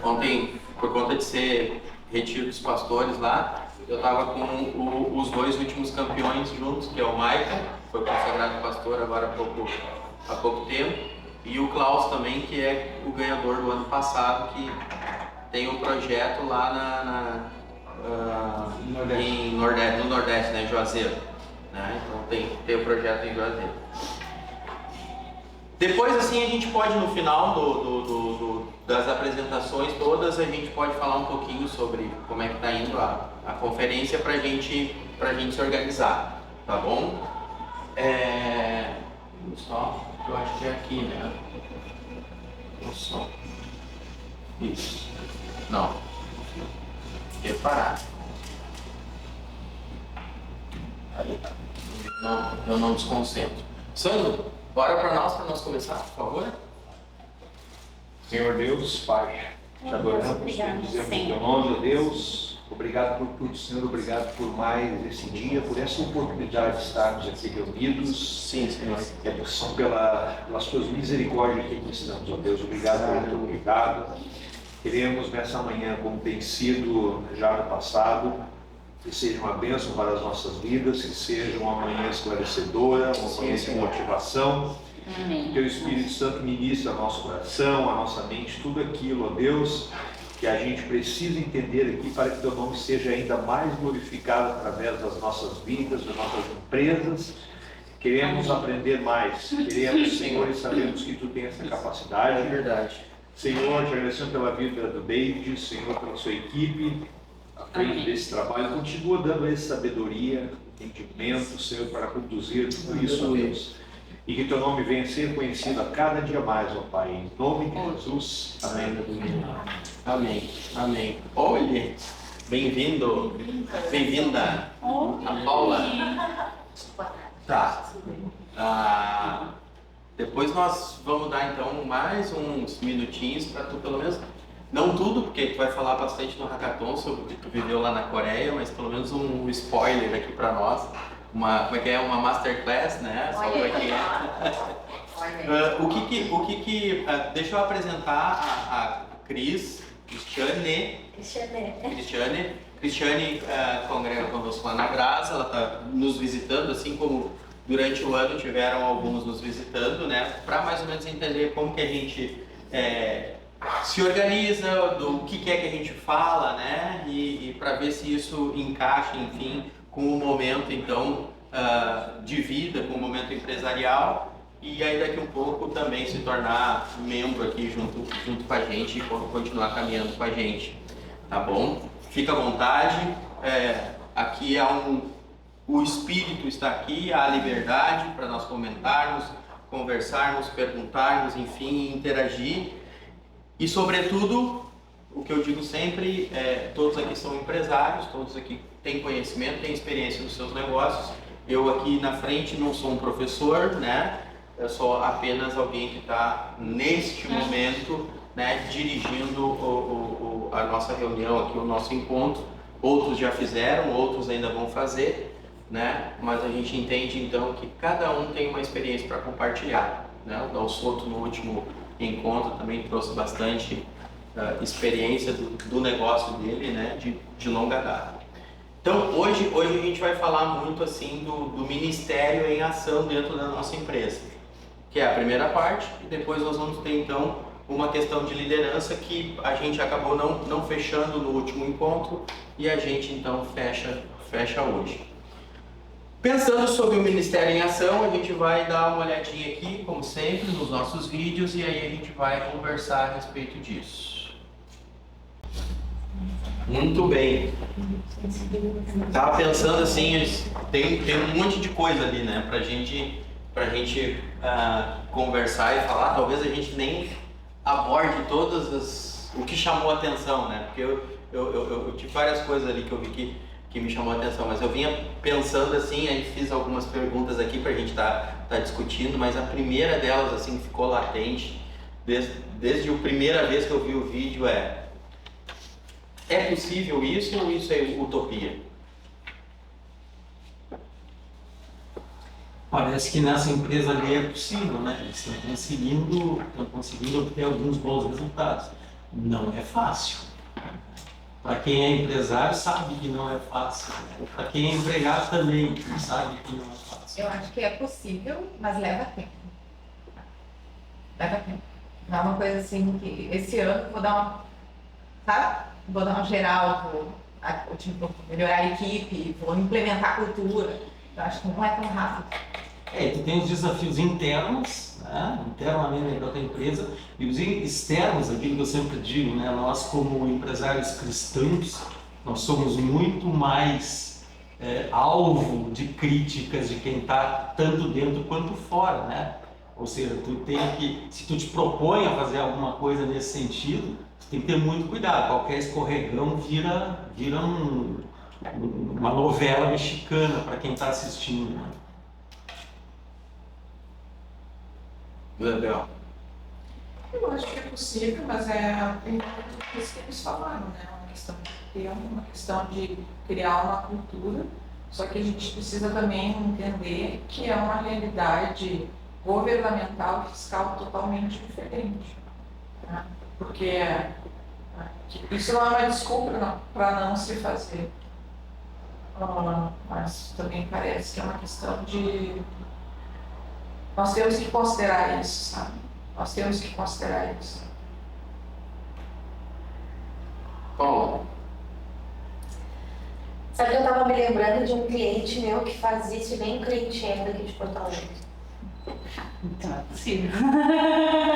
Ontem, por conta de ser retiro dos pastores lá, eu estava com os dois últimos campeões juntos, que é o Maicon, que foi consagrado pastor agora há pouco tempo, e o Klaus também, que é o ganhador do ano passado, que tem um projeto lá no Nordeste, né, em Juazeiro. Né? Então tem o projeto em Juazeiro. Depois, assim, a gente pode, no final das apresentações todas, a gente pode falar um pouquinho sobre como é que está indo a conferência para a gente se organizar, tá bom? Só, eu acho que é aqui, né? Só. Isso. Não. Reparar. Aí. Não, eu não desconcentro. Sandro, bora para nós começar, por favor? Senhor Deus, Pai, te adoramos, te dizemos em teu nome, ó Deus. Obrigado por tudo, Senhor. Obrigado por mais esse dia, por essa oportunidade de estarmos aqui reunidos. Sim, Senhor. São pelas tuas misericórdias que precisamos, ó Deus. Obrigado pelo teu cuidado. Queremos nessa manhã, como tem sido já no passado, que seja uma bênção para as nossas vidas, que seja uma manhã esclarecedora, uma manhã de motivação. Amém. Que o Espírito Santo ministre ao nosso coração, à nossa mente, tudo aquilo, ó Deus, que a gente precisa entender aqui para que teu nome seja ainda mais glorificado através das nossas vidas, das nossas empresas. Queremos aprender mais, queremos, Senhor, e sabemos que tu tem essa capacidade. É verdade. Senhor, te agradecendo pela vida do David, Senhor, pela sua equipe, à frente desse trabalho. Continua dando essa sabedoria, entendimento, Senhor, para conduzir tudo isso, ó Deus. E que teu nome venha ser conhecido a cada dia mais, ó Pai. Em nome de Jesus. Amém. Amém. Amém. Olha, bem-vindo. Bem-vinda. A Paula. Tá. Depois nós vamos dar então mais uns minutinhos para tu, pelo menos, não tudo, porque tu vai falar bastante no Hackathon sobre o que tu viveu lá na Coreia, mas pelo menos um spoiler aqui para nós. Como é que é? Uma masterclass, né? Só como é que é. Deixa eu apresentar a Cristiane congrega conosco lá na Graça. Ela está nos visitando, assim como durante o ano tiveram alguns nos visitando, né? Para mais ou menos entender como que a gente se organiza, do que é que a gente fala, né? E para ver se isso encaixa, enfim, com o momento, então, de vida, com o momento empresarial, e aí daqui um pouco também se tornar membro aqui junto com a gente e continuar caminhando com a gente, tá bom? Fica à vontade, aqui o espírito está aqui, há liberdade para nós comentarmos, conversarmos, perguntarmos, enfim, interagir, e sobretudo, o que eu digo sempre, todos aqui são empresários, todos aqui têm conhecimento, têm experiência nos seus negócios. Eu aqui na frente não sou um professor, né? Eu sou apenas alguém que está neste momento, né, dirigindo a nossa reunião aqui, o nosso encontro. Outros já fizeram, outros ainda vão fazer, né? Mas a gente entende então que cada um tem uma experiência para compartilhar, né? O Dal Soto no último encontro também trouxe bastante experiência do negócio dele, né, de longa data. Então hoje a gente vai falar muito assim do ministério em ação dentro da nossa empresa, que é a primeira parte, e depois nós vamos ter então uma questão de liderança que a gente acabou não fechando no último encontro e a gente então fecha hoje. Pensando sobre o Ministério em Ação, a gente vai dar uma olhadinha aqui, como sempre, nos nossos vídeos, e aí a gente vai conversar a respeito disso. Muito bem. Tava pensando assim, tem um monte de coisa ali, né, pra gente conversar e falar. Talvez a gente nem aborde o que chamou a atenção, né, porque eu tive várias coisas ali que eu vi que me chamou a atenção, mas eu vinha pensando assim, aí fiz algumas perguntas aqui pra gente tá discutindo, mas a primeira delas assim que ficou latente desde a primeira vez que eu vi o vídeo é possível isso ou isso é utopia? Parece que nessa empresa ali é possível, né? Eles estão conseguindo obter alguns bons resultados. Não é fácil. Para quem é empresário sabe que não é fácil. Né? Para quem é empregado também sabe que não é fácil. Eu acho que é possível, mas leva tempo. Leva tempo. Não é uma coisa assim que esse ano vou dar uma, sabe? Vou dar uma geral, vou melhorar a equipe, vou implementar a cultura. Eu acho que não é tão rápido. Tu tem os desafios internos, né? Internamente da tua empresa, e os externos, aquilo que eu sempre digo, né? Nós como empresários cristãos, nós somos muito mais alvo de críticas de quem está tanto dentro quanto fora, né? Ou seja, se tu te propõe a fazer alguma coisa nesse sentido, tu tem que ter muito cuidado. Qualquer escorregão vira uma novela mexicana para quem está assistindo, né? Legal. Eu acho que é possível, mas tem isso que eles falaram, né? Uma questão de criar uma cultura, só que a gente precisa também entender que é uma realidade governamental e fiscal totalmente diferente. Né? Porque isso não é uma desculpa para não se fazer. Mas também parece que é uma questão de... Nós temos que considerar isso, sabe? Nós temos que considerar isso. Bom, Sabe que eu estava me lembrando de um cliente meu que faz isso, e nem um cliente é daqui de Porto Alegre. Então é possível.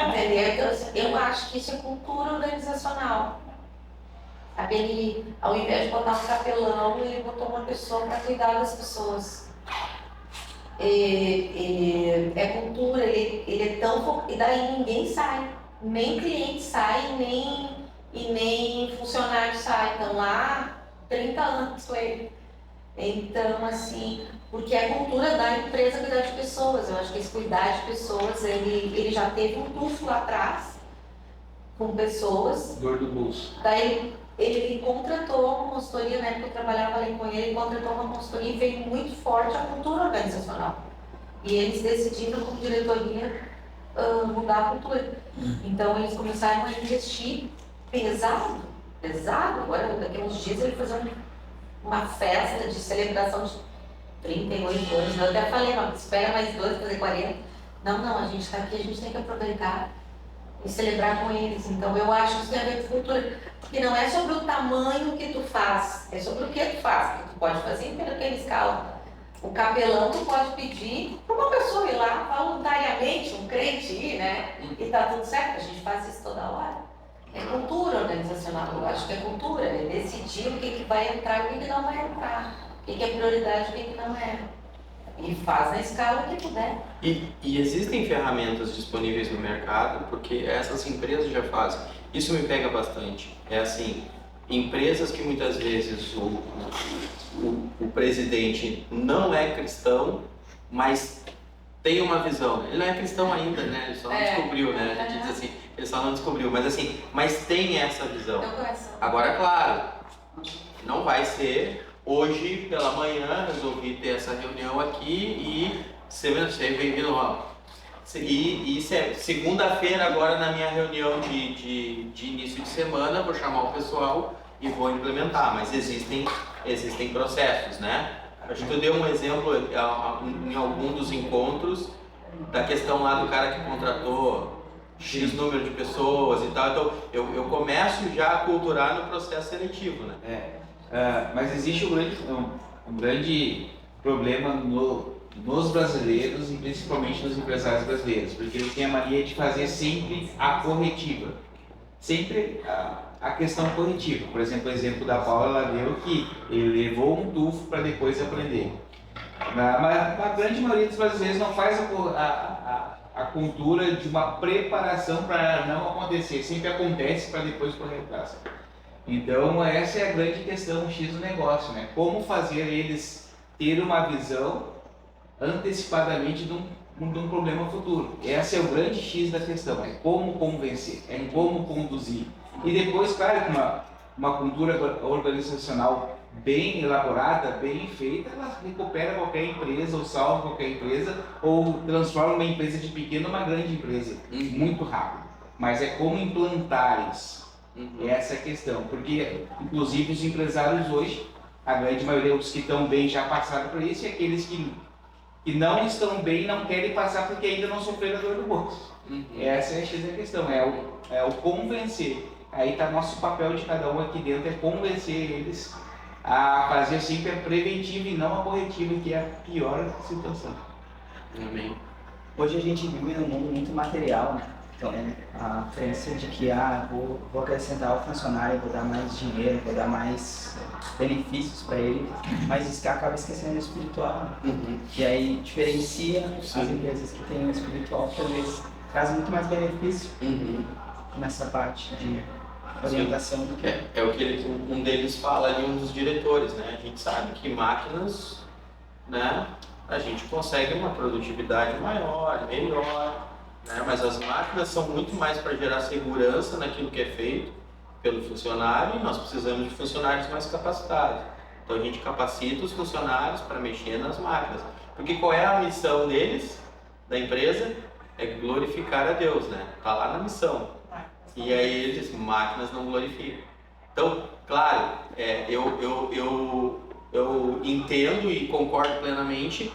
Entendeu? Então, eu acho que isso é cultura organizacional. Sabe, ele, ao invés de botar um capelão, ele botou uma pessoa para cuidar das pessoas. É cultura, ele é tão focado, e daí ninguém sai, nem cliente sai, nem funcionário sai, estão lá 30 anos com ele. Então, assim, porque é a cultura da empresa cuidar de pessoas. Eu acho que esse cuidar de pessoas, ele já teve um tufo lá atrás, com pessoas. Dor do bolso. Daí ele contratou uma consultoria, na época eu trabalhava ali com ele contratou uma consultoria e veio muito forte a cultura organizacional. E eles decidiram, como diretoria, mudar a cultura. Então eles começaram a investir pesado. Agora, daqui a uns dias ele fazer uma festa de celebração de 38 anos. Eu até falei, mas espera mais 2, fazer 40. Não, a gente está aqui, a gente tem que aproveitar e celebrar com eles. Então eu acho que isso tem a ver com cultura, porque não é sobre o tamanho que tu faz, é sobre o que tu faz, que tu pode fazer em pequena escala. O capelão tu pode pedir para uma pessoa ir lá voluntariamente, um crente ir, né? E tá tudo certo, a gente faz isso toda hora. É cultura organizacional, eu acho que é cultura, é decidir o que vai entrar e o que não vai entrar, o que é prioridade e o que não é. E faz na escala que puder. e existem ferramentas disponíveis no mercado, porque essas empresas já fazem. Isso me pega bastante. É assim, empresas que muitas vezes o presidente não é cristão, mas tem uma visão. Ele não é cristão ainda, né? Ele só não descobriu, né? A gente diz assim, ele só não descobriu, mas assim, mas tem essa visão. Agora, claro, não vai ser hoje pela manhã, resolvi ter essa reunião aqui e seja bem-vindo, e segunda-feira agora na minha reunião de início de semana, vou chamar o pessoal e vou implementar, mas existem processos, né? Acho que eu dei um exemplo em algum dos encontros da questão lá do cara que contratou X número de pessoas e tal, então eu começo já a culturar no processo seletivo, né? Mas existe um grande problema nos brasileiros e principalmente nos empresários brasileiros, porque eles têm a mania de fazer sempre a corretiva, sempre a questão corretiva. Por exemplo, o exemplo da Paula, ela deu que ele levou um tufo para depois aprender. Mas a grande maioria dos brasileiros não faz a cultura de uma preparação para não acontecer, sempre acontece para depois correr atrás. Então essa é a grande questão X do negócio, né? Como fazer eles ter uma visão antecipadamente de um problema futuro. Esse é o grande X da questão, é como convencer, é como conduzir. E depois, claro, uma cultura organizacional bem elaborada, bem feita, ela recupera qualquer empresa, ou salva qualquer empresa, ou transforma uma empresa de pequena numa grande empresa, muito rápido. Mas é como implantar isso. Essa é a questão, porque inclusive os empresários hoje, a grande maioria dos que estão bem já passaram por isso, e aqueles que não estão bem não querem passar porque ainda não sofreram a dor do bolso. Essa é a questão, é o convencer. Aí está nosso papel de cada um aqui dentro, é convencer eles a fazer sempre a preventiva e não a corretiva, que é a pior situação. Amém. Hoje a gente vive num mundo muito material, né? Então, a crença de que vou acrescentar ao funcionário, vou dar mais dinheiro, vou dar mais benefícios para ele, mas isso que acaba esquecendo o espiritual. Né? E aí diferencia as empresas que têm o espiritual, que às vezes traz muito mais benefício nessa parte de orientação do que... É o que um deles fala ali, um dos diretores, né? A gente sabe que máquinas, né, a gente consegue uma produtividade maior, melhor, né? Mas as máquinas são muito mais para gerar segurança naquilo que é feito pelo funcionário, e nós precisamos de funcionários mais capacitados. Então a gente capacita os funcionários para mexer nas máquinas. Porque qual é a missão deles, da empresa? É glorificar a Deus, né? Tá lá na missão. E aí ele diz, máquinas não glorificam. Então, claro, eu entendo e concordo plenamente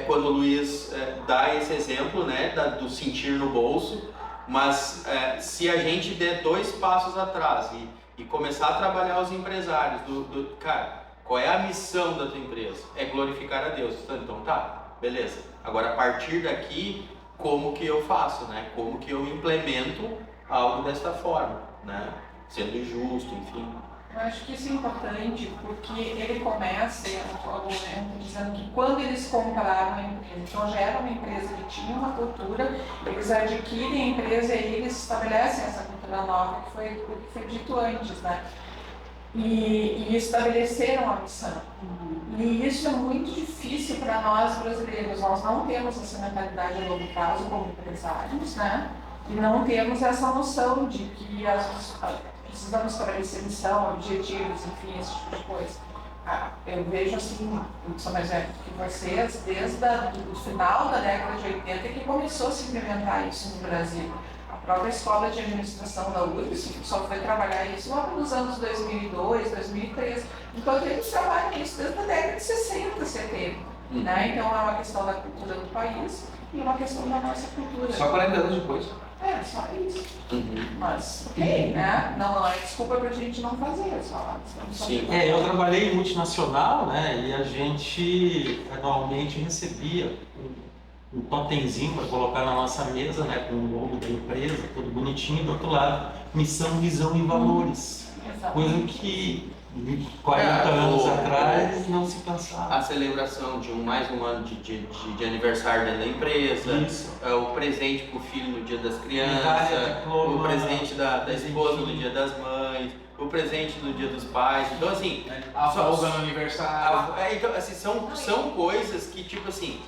quando o Luiz dá esse exemplo, né, do sentir no bolso, mas se a gente der 2 passos atrás e começar a trabalhar os empresários, cara, qual é a missão da tua empresa? É glorificar a Deus. Então tá, beleza. Agora a partir daqui, como que eu faço, né? Como que eu implemento algo desta forma, né? Sendo justo, enfim. Eu acho que isso é importante porque ele começa dizendo que quando eles compraram a empresa, então já era uma empresa que tinha uma cultura, eles adquirem a empresa e eles estabelecem essa cultura nova, que foi o que foi dito antes, né? E estabeleceram a missão. E isso é muito difícil para nós brasileiros. Nós não temos essa mentalidade a longo prazo como empresários, né? E não temos essa noção de que precisamos estabelecer missão, objetivos, enfim, esse tipo de coisa. Eu vejo assim, sou mais velho que vocês, desde o final da década de 80 que começou a se implementar isso no Brasil. A própria escola de administração da URGS só foi trabalhar isso lá nos anos 2002, 2003, enquanto eles trabalham isso desde a década de 60, 70. Né? Então é uma questão da cultura do país e uma questão da nossa cultura. Só 40 anos depois. Só isso. Mas, né? Não é desculpa pra gente não fazer, só. Sim. Eu trabalhei em multinacional, né? E a gente anualmente recebia um totemzinho para colocar na nossa mesa, né? Com o logo da empresa, tudo bonitinho, do outro lado, missão, visão e valores. Coisa que 40 anos atrás não se pensava. A celebração de mais um ano de aniversário dentro da empresa, o presente para o filho no dia das crianças, o presente da esposa no dia das mães, o presente no dia dos pais. Então assim, a folga no aniversário. Então assim, são coisas que tipo assim,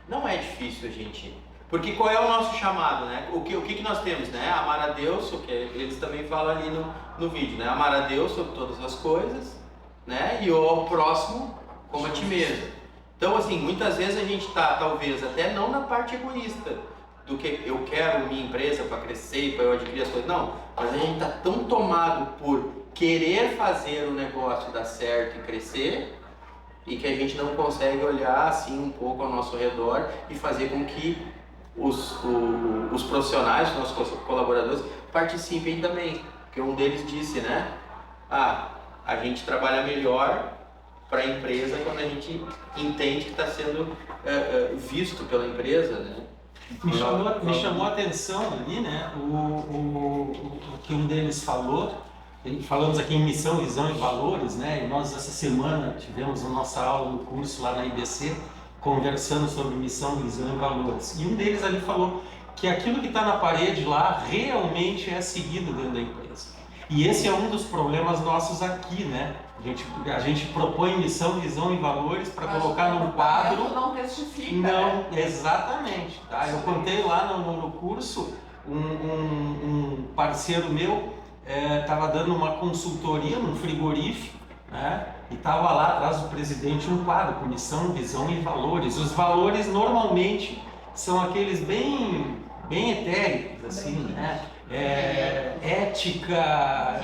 não é difícil a gente... Porque qual é o nosso chamado, né? O que nós temos, né? Amar a Deus, o que eles também falam ali no vídeo, né? Amar a Deus sobre todas as coisas, né? E ao próximo como a ti mesmo. Então, assim, muitas vezes a gente tá, talvez, até não na parte egoísta, do que eu quero minha empresa para crescer, para eu adquirir as coisas. Não, mas a gente tá tão tomado por querer fazer o negócio dar certo e crescer, e que a gente não consegue olhar, assim, um pouco ao nosso redor e fazer com que os profissionais, os nossos colaboradores, participem também. Porque um deles disse, né? A gente trabalha melhor para a empresa quando a gente entende que está sendo visto pela empresa, né? Me chamou a atenção ali, né? O que um deles falou. Falamos aqui em missão, visão e valores, né? E nós essa semana tivemos a nossa aula no curso lá na IBC, conversando sobre missão, visão e valores. E um deles ali falou que aquilo que está na parede lá realmente é seguido dentro da empresa. E esse é um dos problemas nossos aqui, né? A gente propõe missão, visão e valores para colocar num quadro. Não testifica. Não, exatamente. Tá? Eu contei lá no curso, um parceiro meu estava dando uma consultoria num frigorífico né? E estava lá atrás do presidente um quadro com missão, visão e valores. Os valores normalmente são aqueles bem etéricos, assim, né? Ética,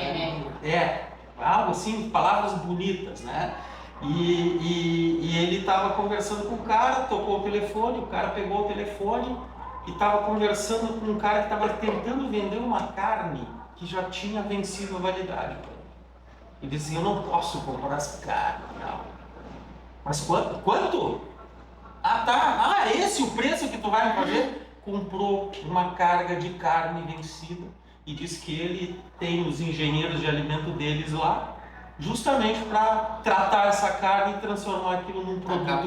algo assim, palavras bonitas, né? E ele estava conversando com o cara, tocou o telefone, o cara pegou o telefone e estava conversando com um cara que estava tentando vender uma carne que já tinha vencido a validade. E dizia, eu não posso comprar essa carne, não. Mas quanto? Ah, tá. Ah, esse o preço que tu vai me fazer? Comprou uma carga de carne vencida e disse que ele tem os engenheiros de alimento deles lá, justamente para tratar essa carne e transformar aquilo num produto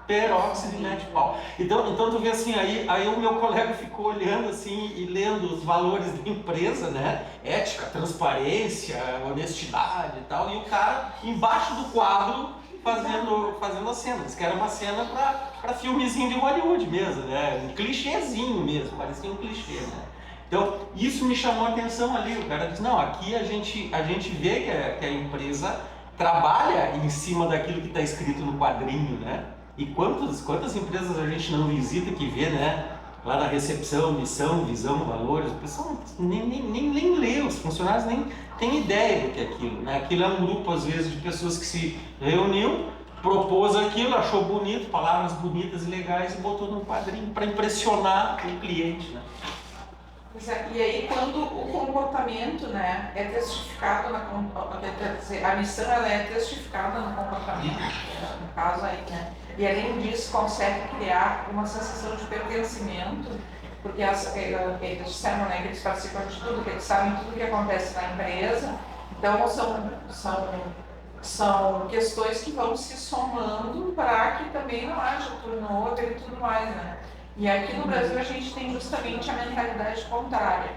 peróxido de metipal. Então tu vê assim, aí o meu colega ficou olhando assim e lendo os valores da empresa, né? Ética, transparência, honestidade e tal, e o cara embaixo do quadro fazendo a cena. Diz que era uma cena para filmezinho de Hollywood mesmo, né? Um clichêzinho mesmo, parecia um clichê, né? Então, isso me chamou a atenção ali. O cara disse, não, aqui a gente vê que a empresa trabalha em cima daquilo que está escrito no quadrinho, né? E quantas empresas a gente não visita que vê, né? Lá na recepção, missão, visão, valores, o pessoal nem lê, os funcionários nem têm ideia do que é aquilo, né? Aquilo é um grupo, às vezes, de pessoas que se reuniu, propôs aquilo, achou bonito, palavras bonitas e legais e botou num quadrinho para impressionar o cliente, né? E aí, quando o comportamento, né, é testificado, quer dizer, a missão ela é testificada no comportamento, no caso aí, né, e além disso consegue criar uma sensação de pertencimento, porque eles disseram, né, que eles participam de tudo, que eles sabem tudo que acontece na empresa, então são questões que vão se somando para que também não haja turnover e tudo mais, né. E aqui no Brasil a gente tem justamente a mentalidade contrária.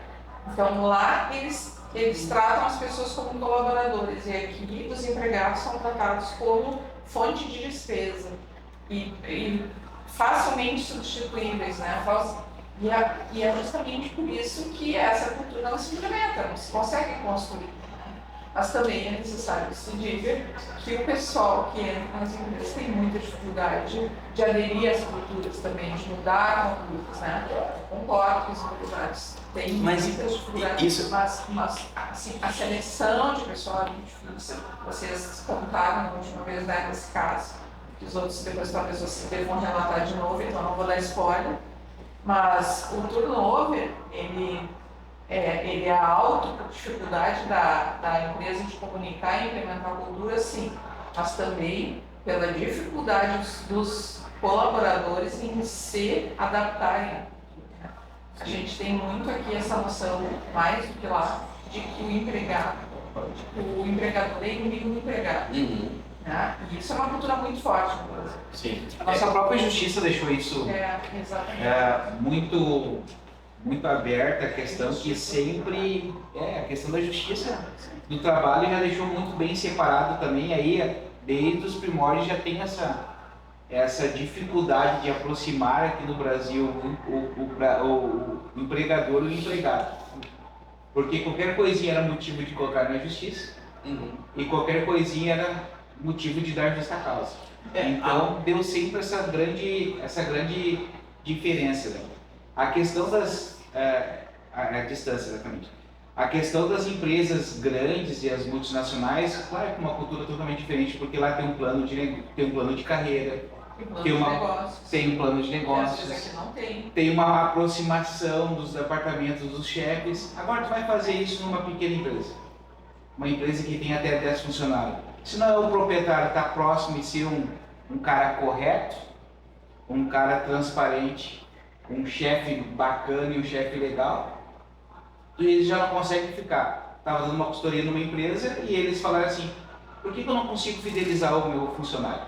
Então lá eles tratam as pessoas como colaboradores e aqui os empregados são tratados como fonte de despesa e facilmente substituíveis, né? E é justamente por isso que essa cultura não se implementa, não se consegue construir. Mas também é necessário que se diga que o pessoal que entra nas empresas tem muita dificuldade de aderir às culturas também, de mudar culturas, né? Concordo que as culturas têm muitas dificuldades, mas assim, a seleção de pessoal é muito difícil. Vocês contaram na última vez, né, nesse caso, que os outros depois talvez vocês vão relatar de novo, então não vou dar spoiler. Mas o turnover, ele é alto por dificuldade da empresa de comunicar e implementar a cultura, sim, mas também pela dificuldade dos colaboradores em se adaptarem. A gente tem muito aqui essa noção, mais do que lá, de que o empregador é inimigo do empregado. Né? E isso é uma cultura muito forte no Brasil. Sim. A nossa própria justiça deixou isso muito aberta, a questão que sempre a questão da justiça do trabalho já deixou muito bem separado também, aí desde os primórdios já tem essa dificuldade de aproximar aqui no Brasil o empregador e o empregado, porque qualquer coisinha era motivo de colocar na justiça e qualquer coisinha era motivo de dar justa causa. Então deu sempre essa grande diferença, né? A questão a distância, exatamente. A questão das empresas grandes e as multinacionais, claro que é uma cultura totalmente diferente, porque lá tem um plano de carreira, tem um plano de negócios, tem uma aproximação dos departamentos dos chefes. Agora tu vai fazer isso numa pequena empresa, uma empresa que tem até 10 funcionários. Se não é o proprietário estar próximo e ser um cara correto, um cara transparente, um chefe bacana e um chefe legal, eles já não conseguem ficar. Estava dando uma consultoria numa empresa e eles falaram assim, por que eu não consigo fidelizar o meu funcionário?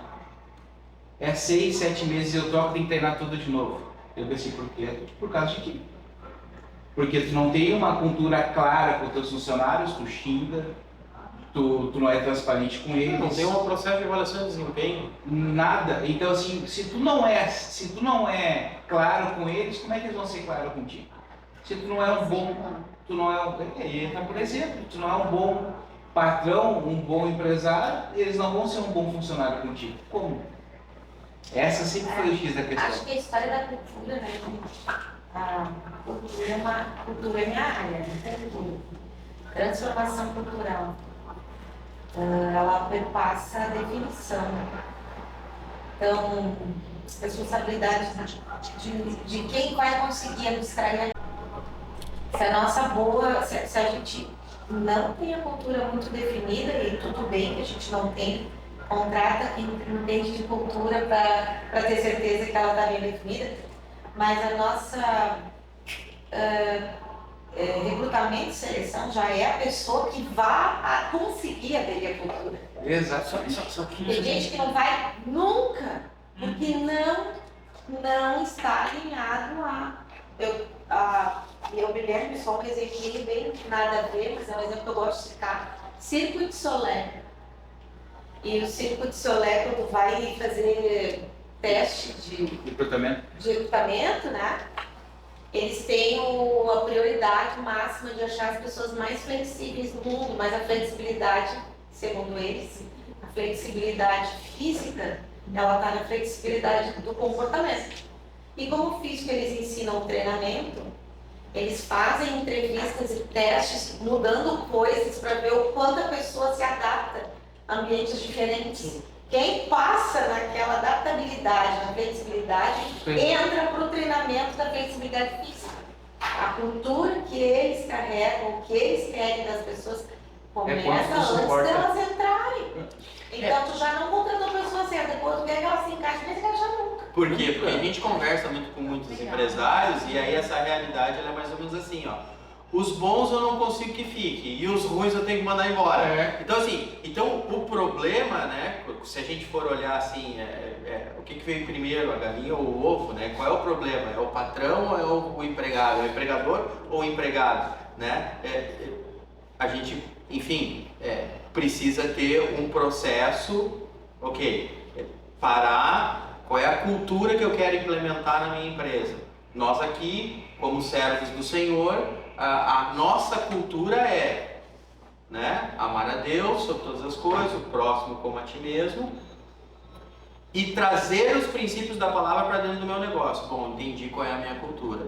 É 6, 7 meses eu troco, tem que treinar tudo de novo. Eu pensei, por quê? Por causa de quê? Porque tu não tem uma cultura clara com os teus funcionários, tu xinga, tu não é transparente com eles. Não tem um processo de avaliação de desempenho. Nada. Então assim, se tu não é claro com eles, como é que eles vão ser claros contigo? Se tu não é um bom, entra por exemplo, tu não é um bom patrão, um bom empresário, eles não vão ser um bom funcionário contigo. Como? Essa sempre foi o X da questão. Acho que a história da cultura, né, gente? A cultura é minha área, né? Transformação cultural. Ela perpassa a definição. Então, responsabilidade de quem vai conseguir abstrair. Se a nossa boa, se a gente não tem a cultura muito definida, e tudo bem que a gente não tem, contrata quem entende de cultura para ter certeza que ela está bem definida, mas a nossa recrutamento e seleção já é a pessoa que vai conseguir aderir à cultura. Exato. Só que Tem gente que não vai nunca, porque não está alinhado eu me lembro só um exemplo bem nada a ver, mas é um exemplo que eu gosto de citar. Circo de Solé. E o Circo de Solé, quando vai fazer teste de recrutamento, né? Eles têm a prioridade máxima de achar as pessoas mais flexíveis do mundo, mas a flexibilidade, segundo eles, a flexibilidade física, ela está na flexibilidade do comportamento. E como físico eles ensinam o treinamento, eles fazem entrevistas e testes mudando coisas para ver o quanto a pessoa se adapta a ambientes diferentes. Quem passa naquela adaptabilidade, na flexibilidade, entra para o treinamento da flexibilidade física. A cultura que eles carregam, o que eles querem das pessoas, começa antes delas entrarem. Então tu já não contratou a pessoa certa, depois tu quer que ela se encaixe, não se encaixa nunca. Por quê? Porque a gente conversa muito com muitos empresários e aí essa realidade ela é mais ou menos assim, ó. Os bons eu não consigo que fique e os ruins eu tenho que mandar embora. Então assim, o problema, né, se a gente for olhar assim, o que veio primeiro, a galinha ou o ovo, né? Qual é o problema? É o patrão ou é o empregado? É o empregador ou o empregado, né? A gente, enfim, precisa ter um processo, parar, qual é a cultura que eu quero implementar na minha empresa. Nós aqui, como servos do Senhor, a nossa cultura é, né, amar a Deus sobre todas as coisas, o próximo como a ti mesmo, e trazer os princípios da palavra para dentro do meu negócio. Bom, entendi qual é a minha cultura.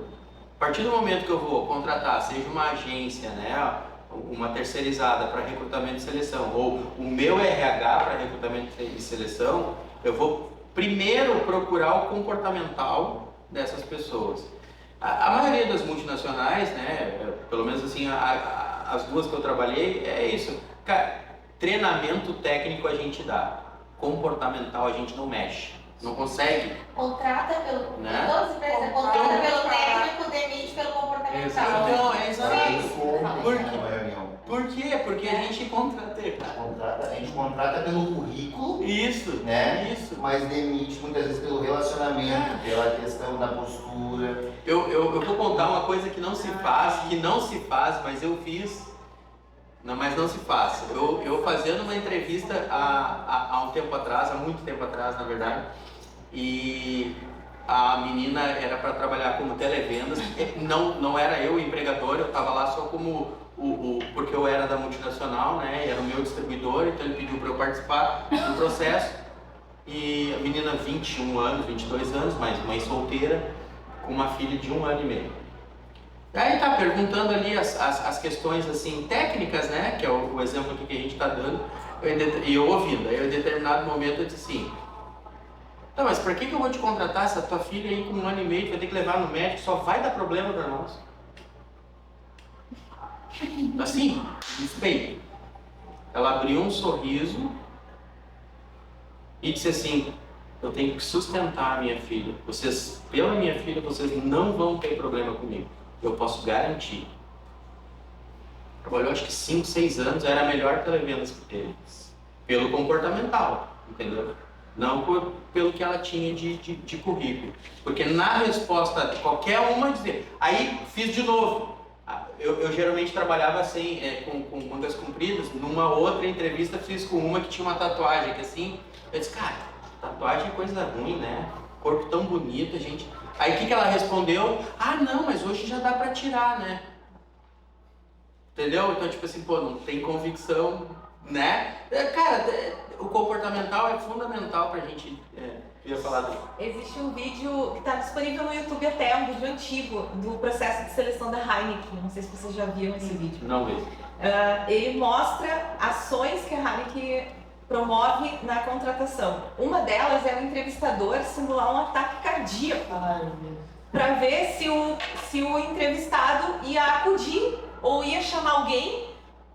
A partir do momento que eu vou contratar, seja uma agência, né, uma terceirizada para recrutamento e seleção, ou o meu RH para recrutamento e seleção, eu vou primeiro procurar o comportamental dessas pessoas. A maioria das multinacionais, né, pelo menos assim, as duas que eu trabalhei, é isso. Cara, treinamento técnico a gente dá, comportamental a gente não mexe, não consegue. Contrata pelo... Né? Todas as empresas contratam pelo técnico, demite pelo comportamental. Então, é exatamente. Por quê? Porque a gente contrata. A gente contrata pelo currículo, Isso, né? isso. Mas demite muitas vezes pelo relacionamento, pela questão da postura. Eu vou contar uma coisa que não se faz, mas eu fiz. Não, mas não se faz. Eu fazendo uma entrevista há um tempo atrás, há muito tempo atrás, na verdade, e a menina era para trabalhar como televendas, não era eu o empregador, eu estava lá só como porque eu era da multinacional, né, era o meu distribuidor, então ele pediu para eu participar do processo, e a menina 21 anos, 22 anos, mas mãe solteira, com uma filha de 1 ano e meio. Aí tá perguntando ali as questões assim técnicas, né, que é o exemplo aqui que a gente está dando, e eu ouvindo. Aí em determinado momento eu disse assim: tá, mas para que eu vou te contratar essa tua filha aí com 1 ano e meio, tu vai ter que levar no médico, só vai dar problema para nós. Assim, bem. Ela abriu um sorriso e disse assim: eu tenho que sustentar a minha filha. Vocês, pela minha filha, vocês não vão ter problema comigo. Eu posso garantir. Trabalhou acho que 5, 6 anos, era a melhor televendas que teve. Pelo comportamental, entendeu? Não pelo que ela tinha de currículo. Porque na resposta, qualquer uma dizer... Aí fiz de novo. Eu geralmente trabalhava assim, com mangas compridas. Numa outra entrevista fiz com uma que tinha uma tatuagem, que assim... Eu disse, cara, tatuagem é coisa ruim, né? Corpo tão bonito, a gente... Aí o que ela respondeu? Ah, não, mas hoje já dá pra tirar, né? Entendeu? Então, tipo assim, pô, não tem convicção, né? Cara, o comportamental é fundamental pra gente. Eu ia falar do... Existe um vídeo que está disponível no YouTube até, um vídeo antigo, do processo de seleção da Heineken. Não sei se vocês já viram esse vídeo. Não vi. Ele mostra ações que a Heineken promove na contratação. Uma delas é o entrevistador simular um ataque cardíaco para ver se o entrevistado ia acudir ou ia chamar alguém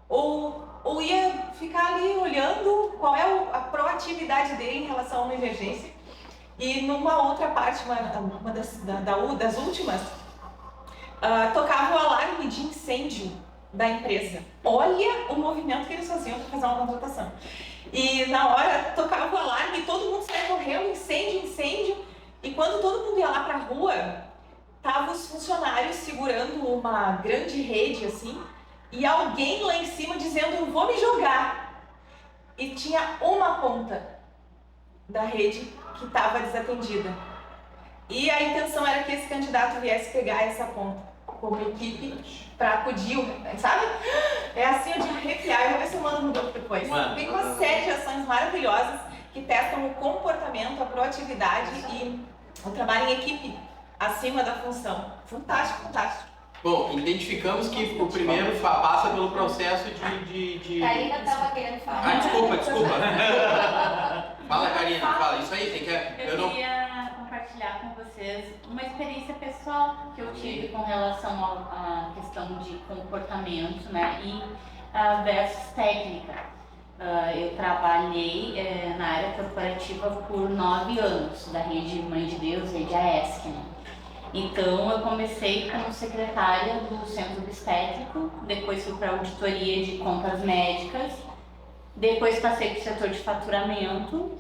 ou ia ficar ali olhando qual é a proatividade dele em relação a uma emergência. E numa outra parte, uma das últimas, tocava o alarme de incêndio da empresa. Olha o movimento que eles faziam para fazer uma contratação. E na hora tocava o alarme e todo mundo saia correndo, incêndio. E quando todo mundo ia lá para a rua, estavam os funcionários segurando uma grande rede assim, e alguém lá em cima dizendo, eu vou me jogar. E tinha uma ponta da rede que estava desatendida. E a intenção era que esse candidato viesse pegar essa ponta como equipe para acudir, sabe? É assim de arrepiar. Eu vou ver se eu mando no grupo depois. Tem uma série de ações maravilhosas que testam o comportamento, a proatividade e o trabalho em equipe acima da função. Fantástico, fantástico. Bom, identificamos que o primeiro passa pelo processo de... Karina estava querendo falar. Desculpa. Fala, Karina, fala. Isso aí, tem que... Eu queria compartilhar com vocês uma experiência pessoal que eu tive com relação à questão de comportamento, né, e versus técnica. Eu trabalhei na área corporativa por 9 anos, da rede Mãe de Deus, rede AESC, né? Então eu comecei como secretária do centro obstétrico, depois fui para a auditoria de contas médicas, depois passei para o setor de faturamento,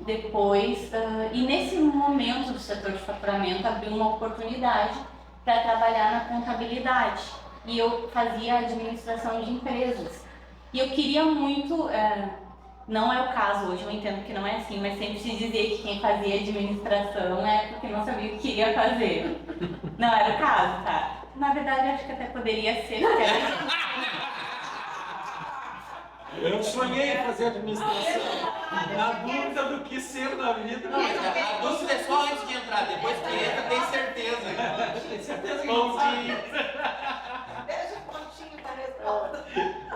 e nesse momento do setor de faturamento abriu uma oportunidade para trabalhar na contabilidade e eu fazia administração de empresas. E eu queria muito, não é o caso hoje, eu entendo que não é assim, mas sempre se dizia que quem fazia administração é porque não sabia o que queria fazer. Não era o caso, tá? Na verdade, acho que até poderia ser. Eu sonhei em fazer administração. Na dúvida do que ser na vida. Não, mas a dúvida é só antes de entrar, depois que entra tem certeza. Tem certeza que não sim. Deixa o pontinho para a resposta.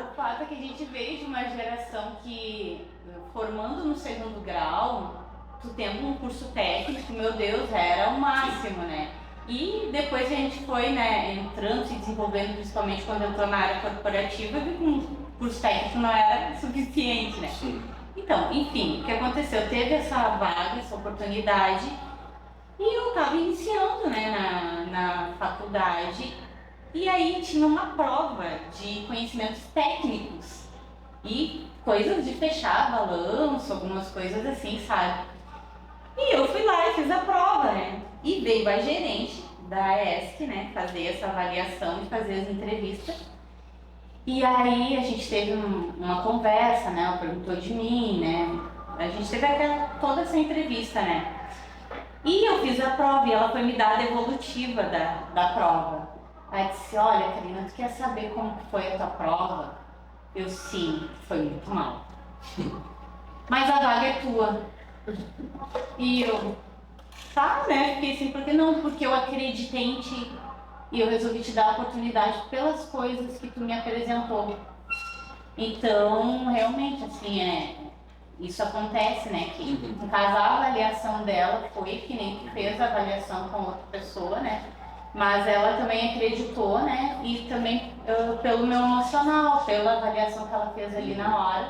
O fato é que a gente veio de uma geração que, formando no segundo grau, tu tendo um curso técnico, meu Deus, era o máximo, né? E depois a gente foi, né, entrando, se desenvolvendo, principalmente quando entrou na área corporativa, vi que um curso técnico não era suficiente, né? Sim. Então, enfim, o que aconteceu? Teve essa vaga, essa oportunidade, e eu estava iniciando, né, na faculdade, e aí tinha uma prova de conhecimentos técnicos e coisas de fechar balanço, algumas coisas assim, sabe? E eu fui lá e fiz a prova, né? E veio a gerente da ESC, né, fazer essa avaliação e fazer as entrevistas. E aí a gente teve uma conversa, né? Ela perguntou de mim, né? A gente teve toda essa entrevista, né? E eu fiz a prova e ela foi me dar a devolutiva da prova. Aí disse, olha, Karina, tu quer saber como foi a tua prova? Eu, sim, foi muito mal. Mas a vaga é tua. E eu, tá, né? Fiquei assim, por que não? Porque eu acreditei em ti. E eu resolvi te dar a oportunidade pelas coisas que tu me apresentou. Então, realmente, assim, isso acontece, né? Que, no caso, a avaliação dela foi que nem tu fez a avaliação com outra pessoa, né? Mas ela também acreditou, né? E também pelo meu emocional, pela avaliação que ela fez ali na hora.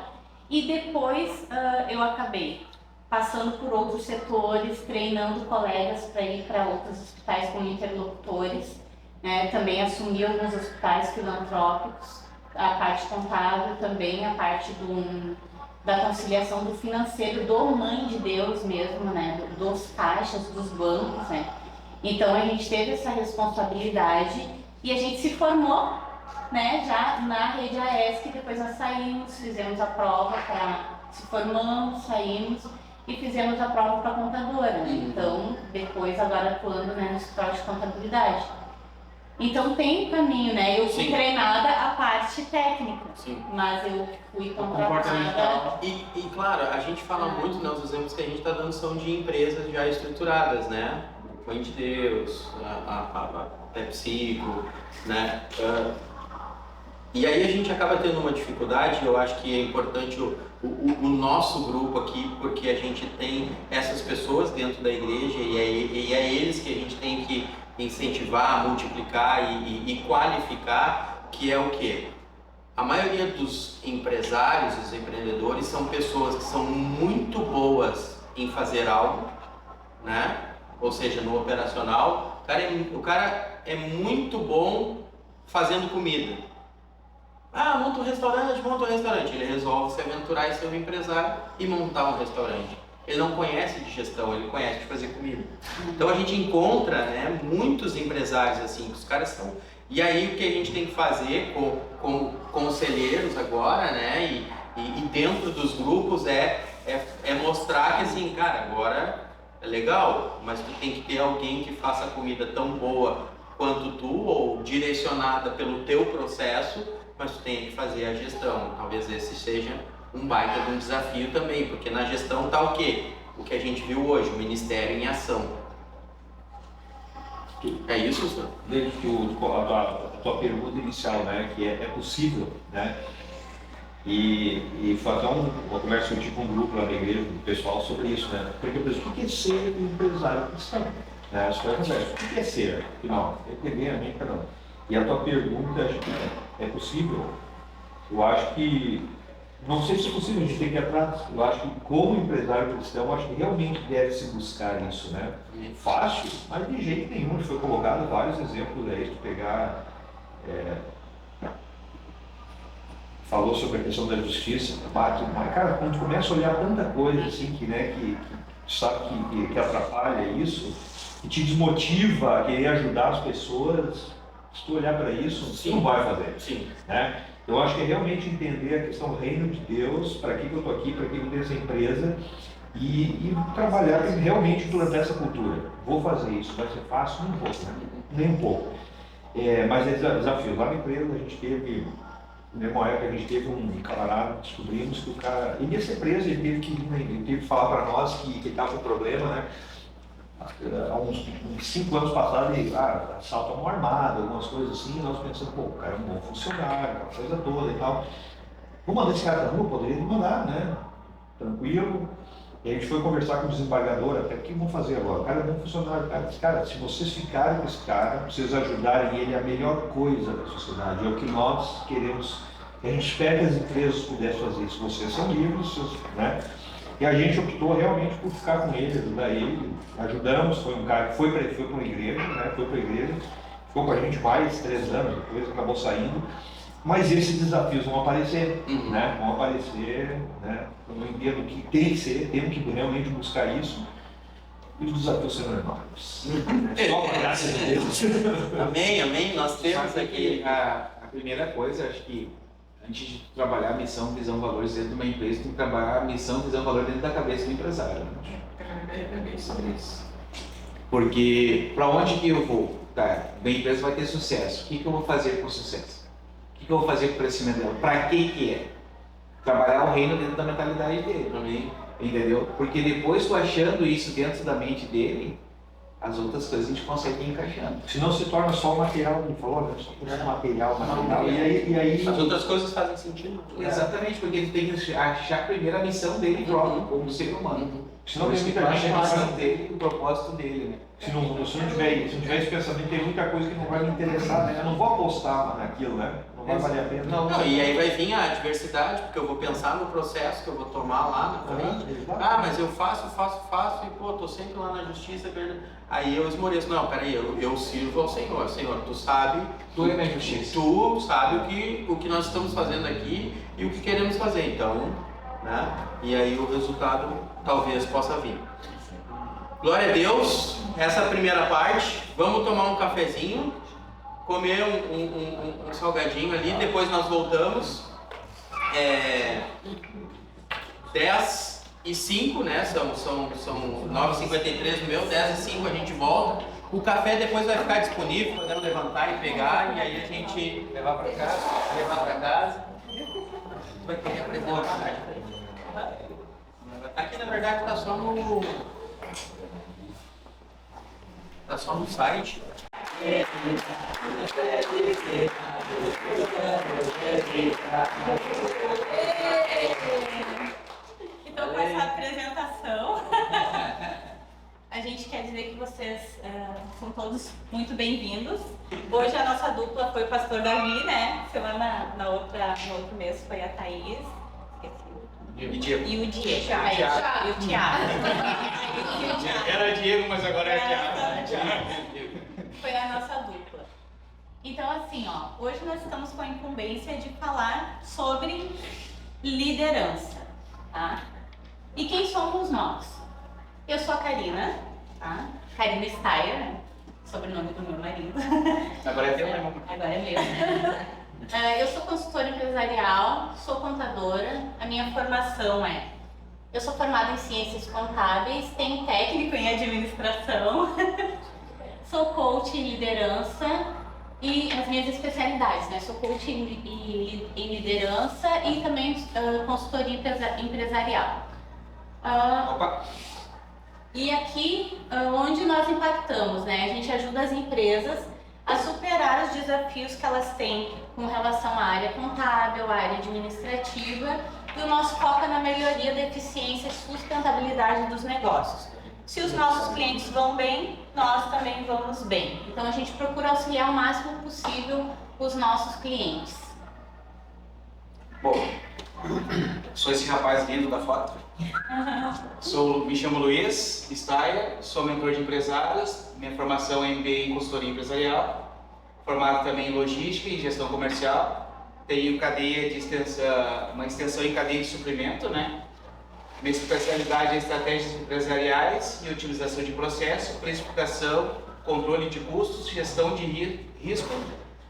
E depois eu acabei passando por outros setores, treinando colegas para ir para outros hospitais como interlocutores. Né? Também assumi alguns hospitais filantrópicos, a parte contábil também, a parte da conciliação do financeiro do Mãe de Deus mesmo, né? Dos caixas, dos bancos, né? Então a gente teve essa responsabilidade e a gente se formou, né, já na rede AESC, depois nós saímos, fizemos a prova se formamos, saímos e fizemos a prova para contadora. Então, depois agora atuando, né, no escritório de contabilidade. Então tem um caminho, né? Eu fui Sim. treinada a parte técnica, Sim. mas eu fui contratada. Comportamental. E claro, a gente fala muito, né, os exemplos que a gente está dando são de empresas já estruturadas, né? O Pão de Deus, a PepsiCo, né? E aí a gente acaba tendo uma dificuldade, eu acho que é importante o nosso grupo aqui, porque a gente tem essas pessoas dentro da igreja e é eles que a gente tem que incentivar, multiplicar e qualificar, que é o quê? A maioria dos empresários, dos empreendedores, são pessoas que são muito boas em fazer algo, né? Ou seja, no operacional. O cara é muito bom fazendo comida. Ah, monta um restaurante. Ele resolve se aventurar e ser um empresário e montar um restaurante. Ele não conhece de gestão, ele conhece de fazer comida. Então a gente encontra, né, muitos empresários assim, que os caras são... E aí o que a gente tem que fazer com conselheiros agora, né, e dentro dos grupos é mostrar que assim, cara, agora é legal, mas tu tem que ter alguém que faça comida tão boa quanto tu, ou direcionada pelo teu processo, mas tu tem que fazer a gestão. Talvez esse seja um baita de um desafio também, porque na gestão tá o quê? O que a gente viu hoje, o Ministério em Ação. É isso, senhor? Dentro a tua pergunta inicial, né, que é possível, né, e foi até uma conversa que eu tive com um grupo lá na igreja, com o pessoal, sobre isso, né, porque eu penso, o que é ser um empresário cristão? Né, as coisas conversam, o que é ser? Afinal, entender a mim, cada um. E a tua pergunta, acho que é possível? Eu acho que, não sei se é possível, a gente tem que ir atrás. Eu acho que como empresário cristão, acho que realmente deve se buscar isso, né? Fácil, mas de jeito nenhum. Foi colocado vários exemplos aí, se tu pegar... falou sobre a questão da justiça, mas cara, quando tu começa a olhar tanta coisa assim, que sabe que atrapalha isso, que te desmotiva a querer ajudar as pessoas, se tu olhar para isso, tu não vai fazer. Sim. Né? Eu acho que é realmente entender a questão do reino de Deus, para que eu estou aqui, para que eu tenho essa empresa, e trabalhar realmente durante essa cultura. Vou fazer isso, vai ser fácil? Não vou, né? Nem um pouco. Mas é desafio. Lá na empresa a gente teve, numa época a gente teve um camarada, descobrimos que o cara, e nessa empresa ele teve que falar para nós que estava com problema, né? Há uns 5 anos passados, ele assalto a mão armada, algumas coisas assim, e nós pensamos, pô, o cara é um bom funcionário, aquela coisa toda e tal. Vou mandar esse cara na rua? Poderia mandar, né? Tranquilo. E a gente foi conversar com o desembargador, até o que vão fazer agora? O cara é bom funcionário, cara, se vocês ficarem com esse cara, vocês ajudarem ele, é a melhor coisa da sociedade, é o que nós queremos. A gente espera que as empresas pudessem fazer isso, vocês são livres, né? E a gente optou realmente por ficar com ele, ajudar ele, ajudamos, foi um cara que foi para uma igreja, né? Foi para a igreja, ficou com a gente mais 3 anos, depois acabou saindo. Mas esses desafios vão aparecer, né? Vão aparecer, né? Eu entendo que tem que ser, temos que realmente buscar isso. E os desafios serão enormes. Só para graças a Deus. Amém. Nós temos aqui... A primeira coisa, acho que antes de trabalhar a missão, visão, valores dentro de uma empresa, tem que trabalhar a missão, visão, valor dentro da cabeça do empresário. É sobre isso. Porque para onde que eu vou? Tá, a empresa vai ter sucesso. O que eu vou fazer com sucesso? O que eu vou fazer com o crescimento dela? Para que é? Trabalhar o reino dentro da mentalidade dele. Amém. Entendeu? Porque depois tu achando isso dentro da mente dele, as outras coisas a gente consegue ir encaixando. Senão se torna só o material, ele falou, né? Só por material. E aí... As outras coisas fazem sentido. Exatamente, porque ele tem que achar primeiro a missão dele próprio, como ser humano. Senão Por tem isso que muita tu gente acha a que missão vai... dele e o propósito dele, né? Se não tiver esse pensamento, tem muita coisa que não vai me interessar, né? Eu não vou apostar naquilo, né? Não vai valer a pena. Não, e aí vai vir a adversidade, porque eu vou pensar no processo que eu vou tomar lá na frente. Mas eu faço, e pô, tô sempre lá na justiça, aí eu esmoreço. Não, peraí, eu sirvo ao Senhor. Senhor, tu sabe, Tu é minha justiça. tu sabe o que nós estamos fazendo aqui e o que queremos fazer, então, né? E aí o resultado talvez possa vir. Glória a Deus, essa é a primeira parte. Vamos tomar um cafezinho, comer um salgadinho ali, depois nós voltamos. 10h05, né? São 9h53 no meu, 10h05 a gente volta O café depois vai ficar disponível, podemos levantar e pegar, e aí a gente levar para casa. Vai querer apresentar. Aqui na verdade está só no site. Então, com essa apresentação, a gente quer dizer que vocês são todos muito bem-vindos. Hoje a nossa dupla foi o pastor Davi, né? No outro mês foi a Thaís. E o Diego. E o Diego. E o Thiago. Era Diego, mas agora é Thiago. Foi a nossa dupla. Então, assim, ó, hoje nós estamos com a incumbência de falar sobre liderança, tá? E quem somos nós? Eu sou a Karina, tá? Karina Steyer, sobrenome do meu marido. Agora é teu, né, irmão? Agora é meu. Eu sou consultora empresarial, sou contadora. A minha formação eu sou formada em ciências contábeis, tenho técnico em administração, sou coach em liderança e as minhas especialidades, né? Sou coach em liderança e também consultoria empresarial. Opa! E aqui, onde nós impactamos, né? A gente ajuda as empresas a superar os desafios que elas têm com relação à área contábil, à área administrativa, e o nosso foco é na melhoria da eficiência e sustentabilidade dos negócios. Se os nossos clientes vão bem, nós também vamos bem. Então a gente procura auxiliar o máximo possível os nossos clientes. Bom, sou esse rapaz lindo da foto. Me chamo Luiz Steyer, sou mentor de empresários. Minha formação é MBA em consultoria empresarial, formado também em logística e gestão comercial. Tenho uma extensão em cadeia de suprimento, né? Minha especialidade é estratégias empresariais e otimização de processo, precificação, controle de custos, gestão de risco,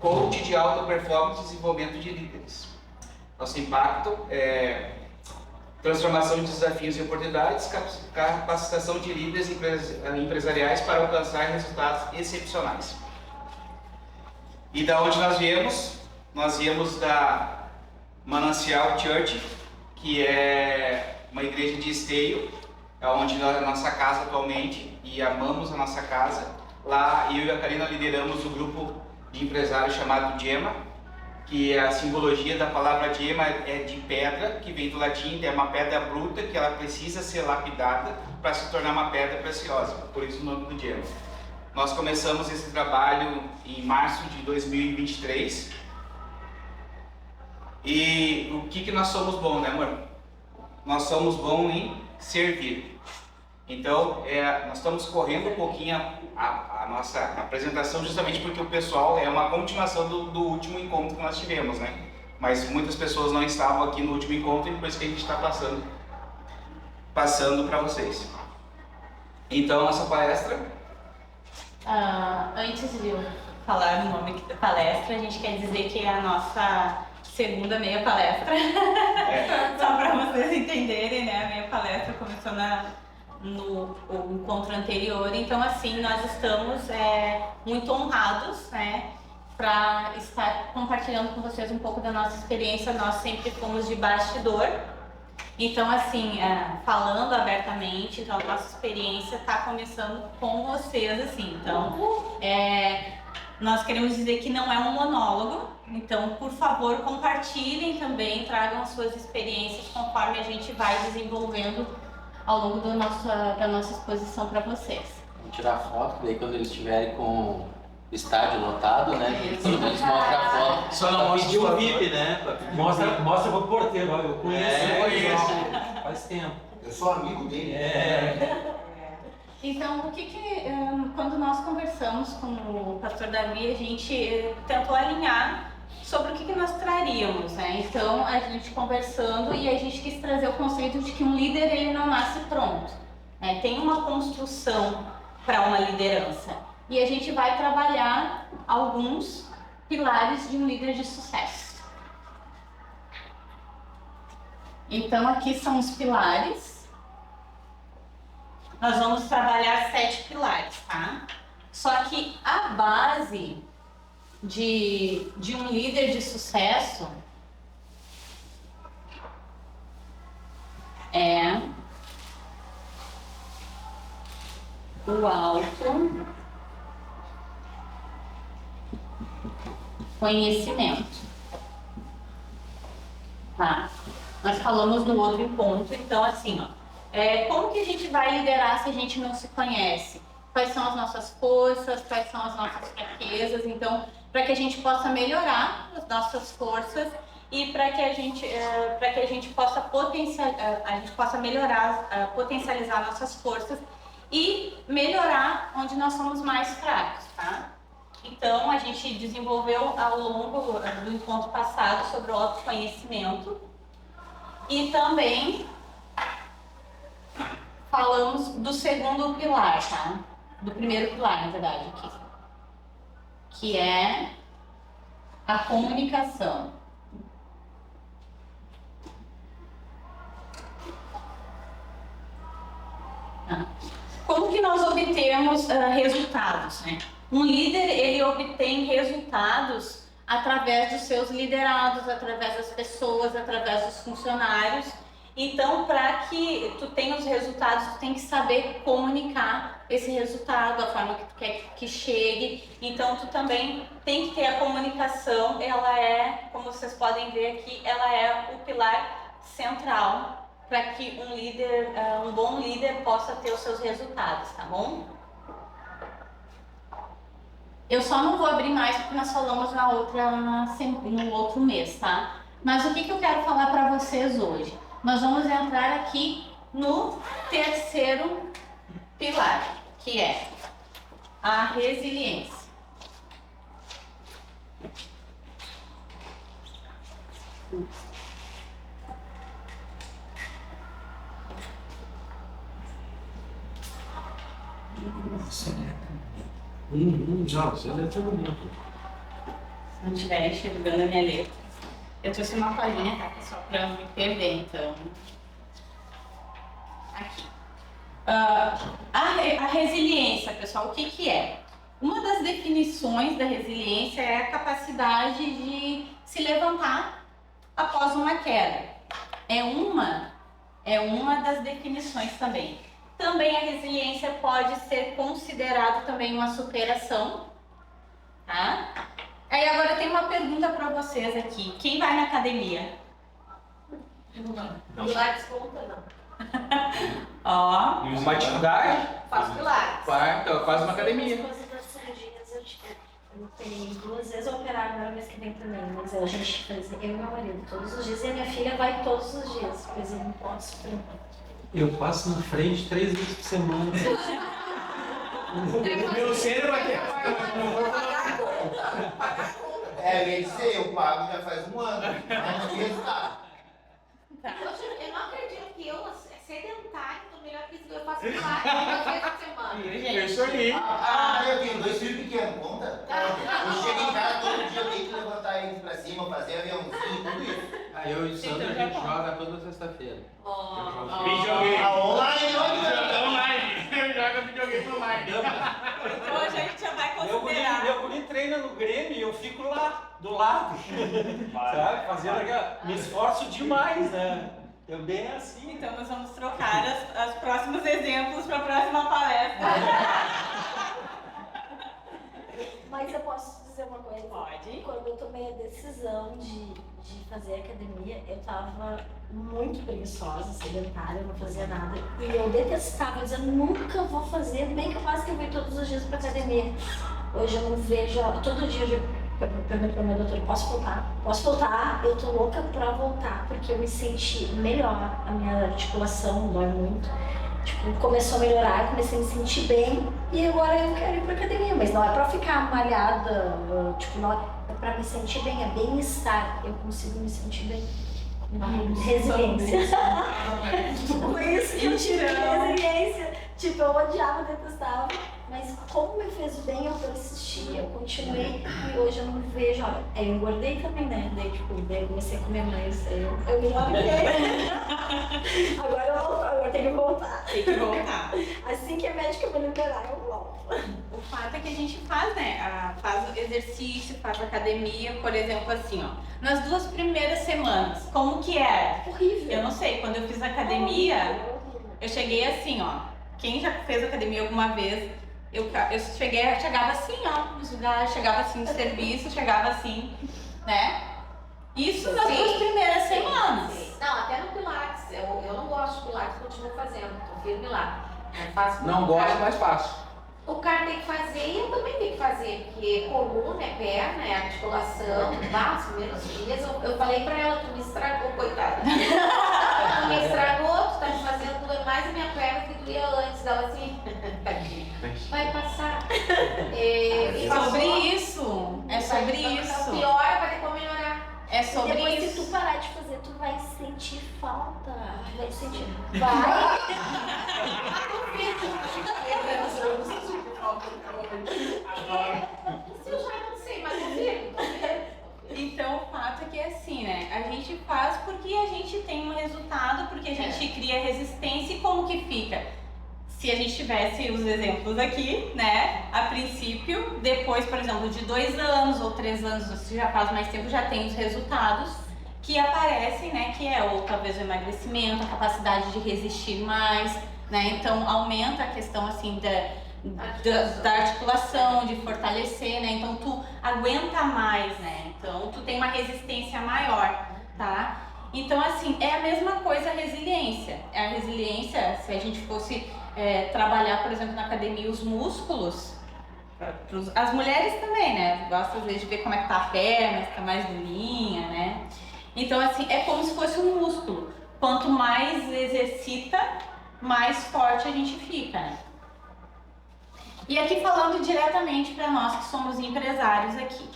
coach de alta performance e desenvolvimento de líderes. Nosso impacto é transformação de desafios e oportunidades, capacitação de líderes empresariais para alcançar resultados excepcionais. E da onde nós viemos? Nós viemos da Manancial Church, que é uma igreja de Esteio, é onde é a nossa casa atualmente, e amamos a nossa casa. Lá eu e a Karina lideramos o grupo de empresários chamado Gemma, que a simbologia da palavra Gemma é de pedra, que vem do latim, é uma pedra bruta que ela precisa ser lapidada para se tornar uma pedra preciosa, por isso o nome do Gemma. Nós começamos esse trabalho em março de 2023. E o que nós somos bons, né, amor? Nós somos bons em servir. Então, nós estamos correndo um pouquinho a nossa apresentação, justamente porque o pessoal é uma continuação do último encontro que nós tivemos, né? Mas muitas pessoas não estavam aqui no último encontro e por isso que a gente está passando para vocês. Então, a nossa palestra... Antes de eu falar o nome da palestra, a gente quer dizer que é a nossa segunda meia palestra. Só para vocês entenderem, né? A meia palestra começou no encontro anterior. Então, assim, nós estamos muito honrados, né? Para estar compartilhando com vocês um pouco da nossa experiência. Nós sempre fomos de bastidor. Então, assim, falando abertamente, então a nossa experiência está começando com vocês, assim. Então, nós queremos dizer que não é um monólogo. Então, por favor, compartilhem também, tragam suas experiências conforme a gente vai desenvolvendo ao longo da nossa exposição para vocês. Vamos tirar foto, daí quando eles estiverem com o estádio lotado, né? Pelo menos mostra a foto. Só não mostra o VIP, né? Mostra pro porteiro, olha, eu conheço. Faz tempo. Eu sou amigo dele. Então, quando nós conversamos com o pastor Davi, a gente tentou alinhar sobre o que nós traríamos, né? Então, a gente conversando e a gente quis trazer o conceito de que um líder, ele não nasce pronto, né? Tem uma construção para uma liderança. E a gente vai trabalhar alguns pilares de um líder de sucesso. Então, aqui são os pilares. Nós vamos trabalhar 7 pilares, tá? Só que a base de um líder de sucesso é o autoconhecimento. Tá? Nós falamos do outro ponto, então assim, ó, como que a gente vai liderar se a gente não se conhece? Quais são as nossas forças, quais são as nossas fraquezas? Então, para que a gente possa melhorar as nossas forças e para que a gente possa potencializar nossas forças e melhorar onde nós somos mais fracos, tá? Então, a gente desenvolveu ao longo do encontro passado sobre o autoconhecimento e também falamos do segundo pilar, tá? Do primeiro pilar, na verdade, aqui, que é a comunicação. Como que nós obtemos resultados, né? Um líder, ele obtém resultados através dos seus liderados, através das pessoas, através dos funcionários. Então, para que tu tenha os resultados, tu tem que saber comunicar esse resultado, a forma que tu quer que chegue. Então, tu também tem que ter a comunicação, ela é, como vocês podem ver aqui, ela é o pilar central para que um bom líder possa ter os seus resultados, tá bom? Eu só não vou abrir mais porque nós falamos no outro mês, tá? Mas o que eu quero falar para vocês hoje? Nós vamos entrar aqui no terceiro pilar, que é a resiliência. Já, você é letra bonita. Se não estiver enxergando a minha letra. Eu trouxe uma palhinha, tá, pessoal, para não me perder, então. Aqui. A resiliência, pessoal, o que é? Uma das definições da resiliência é a capacidade de se levantar após uma queda. É uma das definições também. Também a resiliência pode ser considerada também uma superação, tá? Aí agora tem uma pergunta para vocês aqui. Quem vai na academia? Não. Pilates conta, não. Ó. Uma atividade? Faço pilates. Então, faz uma academia. Eu tenho 2 vezes eu operar agora mês que vem também, mas a gente faz, eu e meu marido, todos os dias, e a minha filha vai todos os dias, pois eu não posso por enquanto. Eu passo na frente 3 vezes por semana. Meu cérebro aqui. Eu ia dizer, eu pago já faz um ano. Mas não resultado. Eu não acredito que eu, sedentário, tô melhor que isso, eu faço pilates 2 vezes por semana. Isso aí. Eu tenho 2 filhos pequenos, conta? Eu chego em casa todo dia, eu tenho que levantar eles pra cima, fazer aviãozinho, tudo isso. Eu e o Sandro, a gente joga toda sexta-feira. Videogame. Online, Online. Joga videogame online. Hoje a gente já vai considerar. Meu guri treina no Grêmio e eu fico lá, do lado. Sabe? Fazendo aquela... Me esforço demais, né? Também é assim. Então nós vamos trocar os próximos exemplos para a próxima palestra. Mas eu posso dizer uma coisa? Pode. Quando eu tomei a decisão de fazer academia, eu tava muito preguiçosa, sedentária, não fazia nada. E eu detestava, eu dizia, nunca vou fazer, bem capaz que eu vou todos os dias pra academia. Hoje eu não vejo, todo dia eu pergunto para o meu doutor, posso voltar? Posso voltar? Eu tô louca pra voltar, porque eu me senti melhor, a minha articulação dói muito. Tipo, começou a melhorar, comecei a me sentir bem e agora eu quero ir pra academia, mas não é pra ficar malhada, tipo, não, é pra me sentir bem, é bem-estar, eu consigo me sentir bem. Resiliência. Foi isso que eu tive, resiliência. Tipo, eu odiava, detestava, Mas como me fez bem, eu persisti, eu continuei e hoje eu não vejo, olha, eu engordei também, né? Daí eu comecei a comer mais, eu me larguei. agora tem que voltar. Tem que voltar. Assim que a médica me liberar, eu volto. O fato é que a gente faz, né? Faz exercício, faz academia, por exemplo, assim, ó. Nas 2 primeiras semanas, como que era? Horrível. Eu não sei, quando eu fiz academia, eu cheguei assim, ó. Quem já fez academia alguma vez, eu chegava assim, ó, nos lugares, chegava assim no serviço, chegava assim, né? Isso nas 2 primeiras semanas. Sim. Não, até no Pilates. Eu não gosto de Pilates, continuo fazendo. Tô firme lá. Eu faço Não gosto, mas faço. O cara tem que fazer e eu também tenho que fazer, porque coluna é perna, é articulação, os primeiros dias eu falei pra ela, tu me estragou, coitada. Tu me estragou, tu tá me fazendo doer mais a minha perna que doía antes. Ela assim, vai passar. É sobre isso. É sobre isso. Piora, vai ter como melhorar. É sobre Depois, isso. se tu parar de fazer, tu vai sentir falta. Tu vai sentir. Vai. Isso eu já não sei, mas eu digo. Então, o fato é que é assim, né? A gente faz porque a gente tem um resultado, porque a gente cria resistência e como que fica? Se a gente tivesse os exemplos aqui, né? A princípio, depois, por exemplo, de 2 anos ou 3 anos, você já faz mais tempo, já tem os resultados que aparecem, né? Que é ou talvez o emagrecimento, a capacidade de resistir mais, né? Então, aumenta a questão, assim, da articulação, de fortalecer, né? Então, tu aguenta mais, né? Então, tu tem uma resistência maior, tá? Então, assim, é a mesma coisa a resiliência. A resiliência, se a gente fosse trabalhar, por exemplo, na academia, os músculos, as mulheres também, né? Gostam, às vezes, de ver como é que tá a perna, se tá mais durinha, né? Então, assim, é como se fosse um músculo. Quanto mais exercita, mais forte a gente fica, né? E aqui falando diretamente para nós que somos empresários aqui.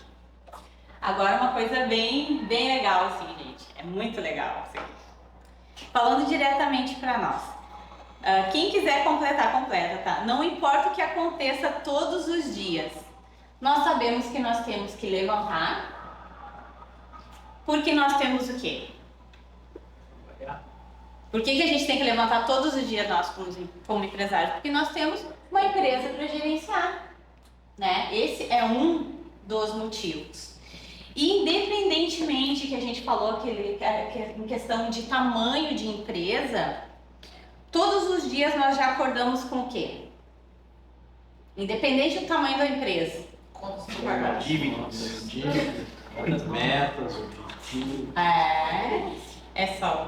Agora uma coisa bem legal, assim, gente. É muito legal, assim. Falando diretamente para nós. Quem quiser completar, completa, tá? Não importa o que aconteça todos os dias. Nós sabemos que nós temos que levantar. Porque nós temos o quê? Por que a gente tem que levantar todos os dias nós como empresários? Porque nós temos uma empresa para gerenciar, né? Esse é um dos motivos. E independentemente que a gente falou em questão de tamanho de empresa, todos os dias nós já acordamos com o quê? Independente do tamanho da empresa. Dívidas, metas, objetivos. É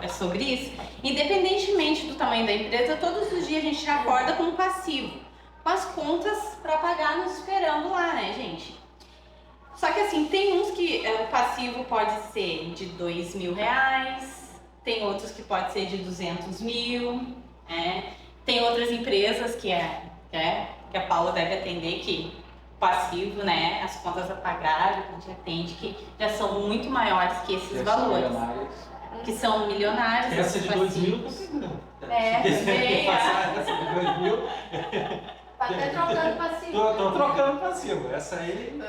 sobre isso. Independentemente do tamanho da empresa, todos os dias a gente já acorda com um passivo, com as contas para pagar nos esperando lá, né, gente? Só que assim, tem uns que o passivo pode ser de R$2.000, tem outros que pode ser de 200 mil, tem outras empresas que a Paula deve atender que passivo, né, as contas a pagar, a gente atende que já são muito maiores que esses valores. Que são milionários. Essa de 2.000 tá pegando. Também. Essa de 2.000. Tá até trocando passivo. Tô trocando passivo. Essa aí.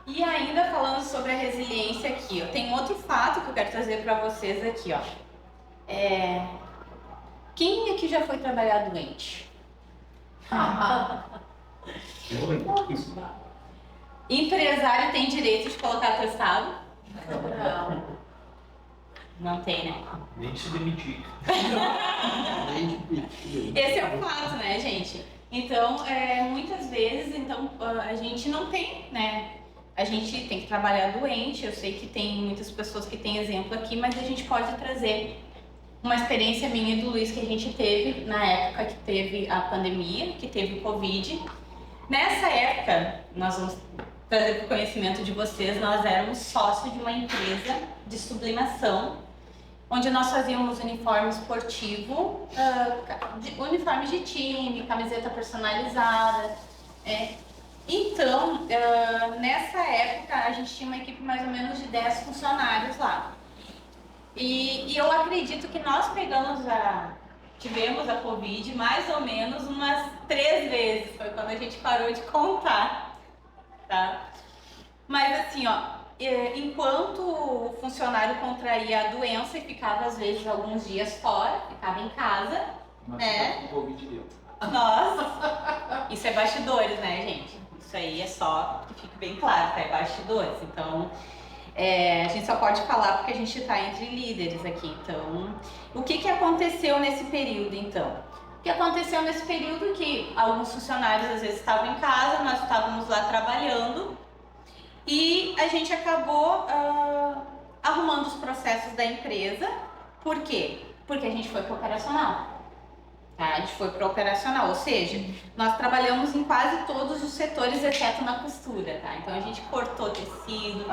E ainda falando sobre a resiliência aqui, ó, tem outro fato que eu quero trazer para vocês aqui, ó. Quem aqui já foi trabalhar doente? Empresário tem direito de colocar atestado? Não. Não tem, né? Nem de se demitir. Esse é o fato, né, gente? Então, muitas vezes, a gente não tem, né? A gente tem que trabalhar doente. Eu sei que tem muitas pessoas que têm exemplo aqui, mas a gente pode trazer uma experiência minha e do Luiz que a gente teve na época que teve a pandemia, que teve o Covid. Nessa época, nós vamos trazer para o conhecimento de vocês, nós éramos sócios de uma empresa de sublimação, onde nós fazíamos uniforme esportivo, uniforme de time, camiseta personalizada. Então, nessa época, a gente tinha uma equipe mais ou menos de 10 funcionários lá. E eu acredito que nós pegamos tivemos a Covid mais ou menos umas 3 vezes, foi quando a gente parou de contar, tá? Mas assim, ó, enquanto o funcionário contraía a doença e ficava às vezes alguns dias fora, ficava em casa, né? Com Covid deu. Nossa, isso é bastidores, né, gente? Isso aí é só que fique bem claro, tá? É bastidores. Então, a gente só pode falar porque a gente está entre líderes aqui. Então, o que aconteceu nesse período, então? O que aconteceu nesse período é que alguns funcionários às vezes estavam em casa, nós estávamos lá trabalhando e a gente acabou arrumando os processos da empresa. Por quê? Porque a gente foi para o operacional. Tá? A gente foi para o operacional, ou seja, nós trabalhamos em quase todos os setores, exceto na costura, tá? Então a gente cortou tecido,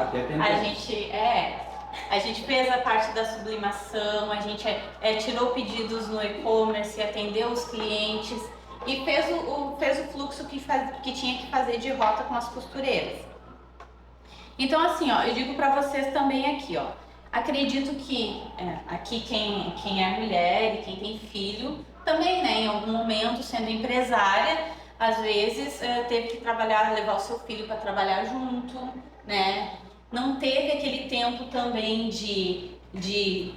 a gente fez a parte da sublimação, a gente tirou pedidos no e-commerce, atendeu os clientes e fez o fluxo que tinha que fazer de rota com as costureiras. Então assim, ó, eu digo para vocês também aqui, ó, acredito que aqui quem é mulher e quem tem filho também, né, em algum momento, sendo empresária, às vezes teve que trabalhar, levar o seu filho para trabalhar junto, né? Não teve aquele tempo também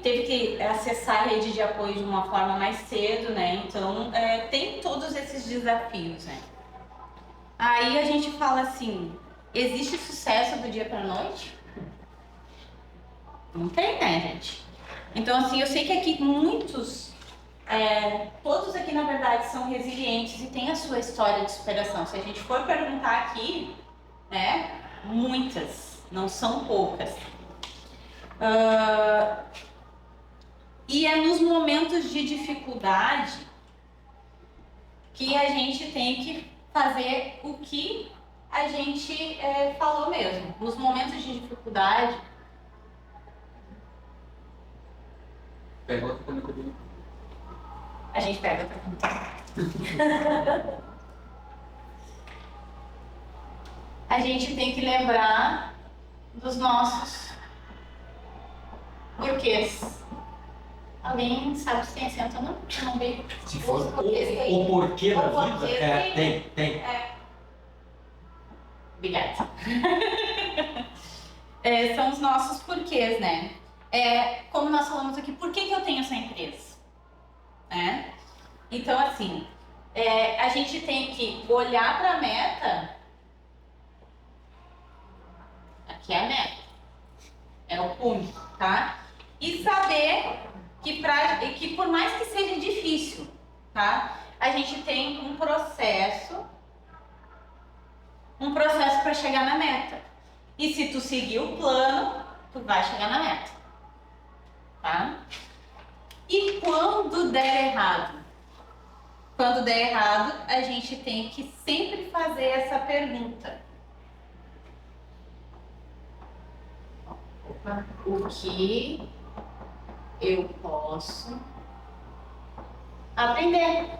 teve que acessar a rede de apoio de uma forma mais cedo, né? Então, tem todos esses desafios, né? Aí a gente fala assim, existe sucesso do dia para noite? Não tem, né, gente? Então, assim, eu sei que aqui todos aqui, na verdade, são resilientes e têm a sua história de superação. Se a gente for perguntar aqui, né, muitas, não são poucas. E é nos momentos de dificuldade que a gente tem que fazer o que a gente falou mesmo. Nos momentos de dificuldade... Pega outra caneta dele. A gente pega outra caneta. A gente tem que lembrar dos nossos porquês. Alguém sabe se tem acento ou não? Eu não vi. Se for o porquê da vida, tem. Obrigada. São os nossos porquês, né? Como nós falamos aqui, por que eu tenho essa empresa? Então, assim, a gente tem que olhar para a meta. Aqui é a meta, é o cume, tá? E saber que por mais que seja difícil, tá? A gente tem um processo para chegar na meta. E se tu seguir o plano, tu vai chegar na meta, tá? E quando der errado? Quando der errado, a gente tem que sempre fazer essa pergunta. O que eu posso aprender?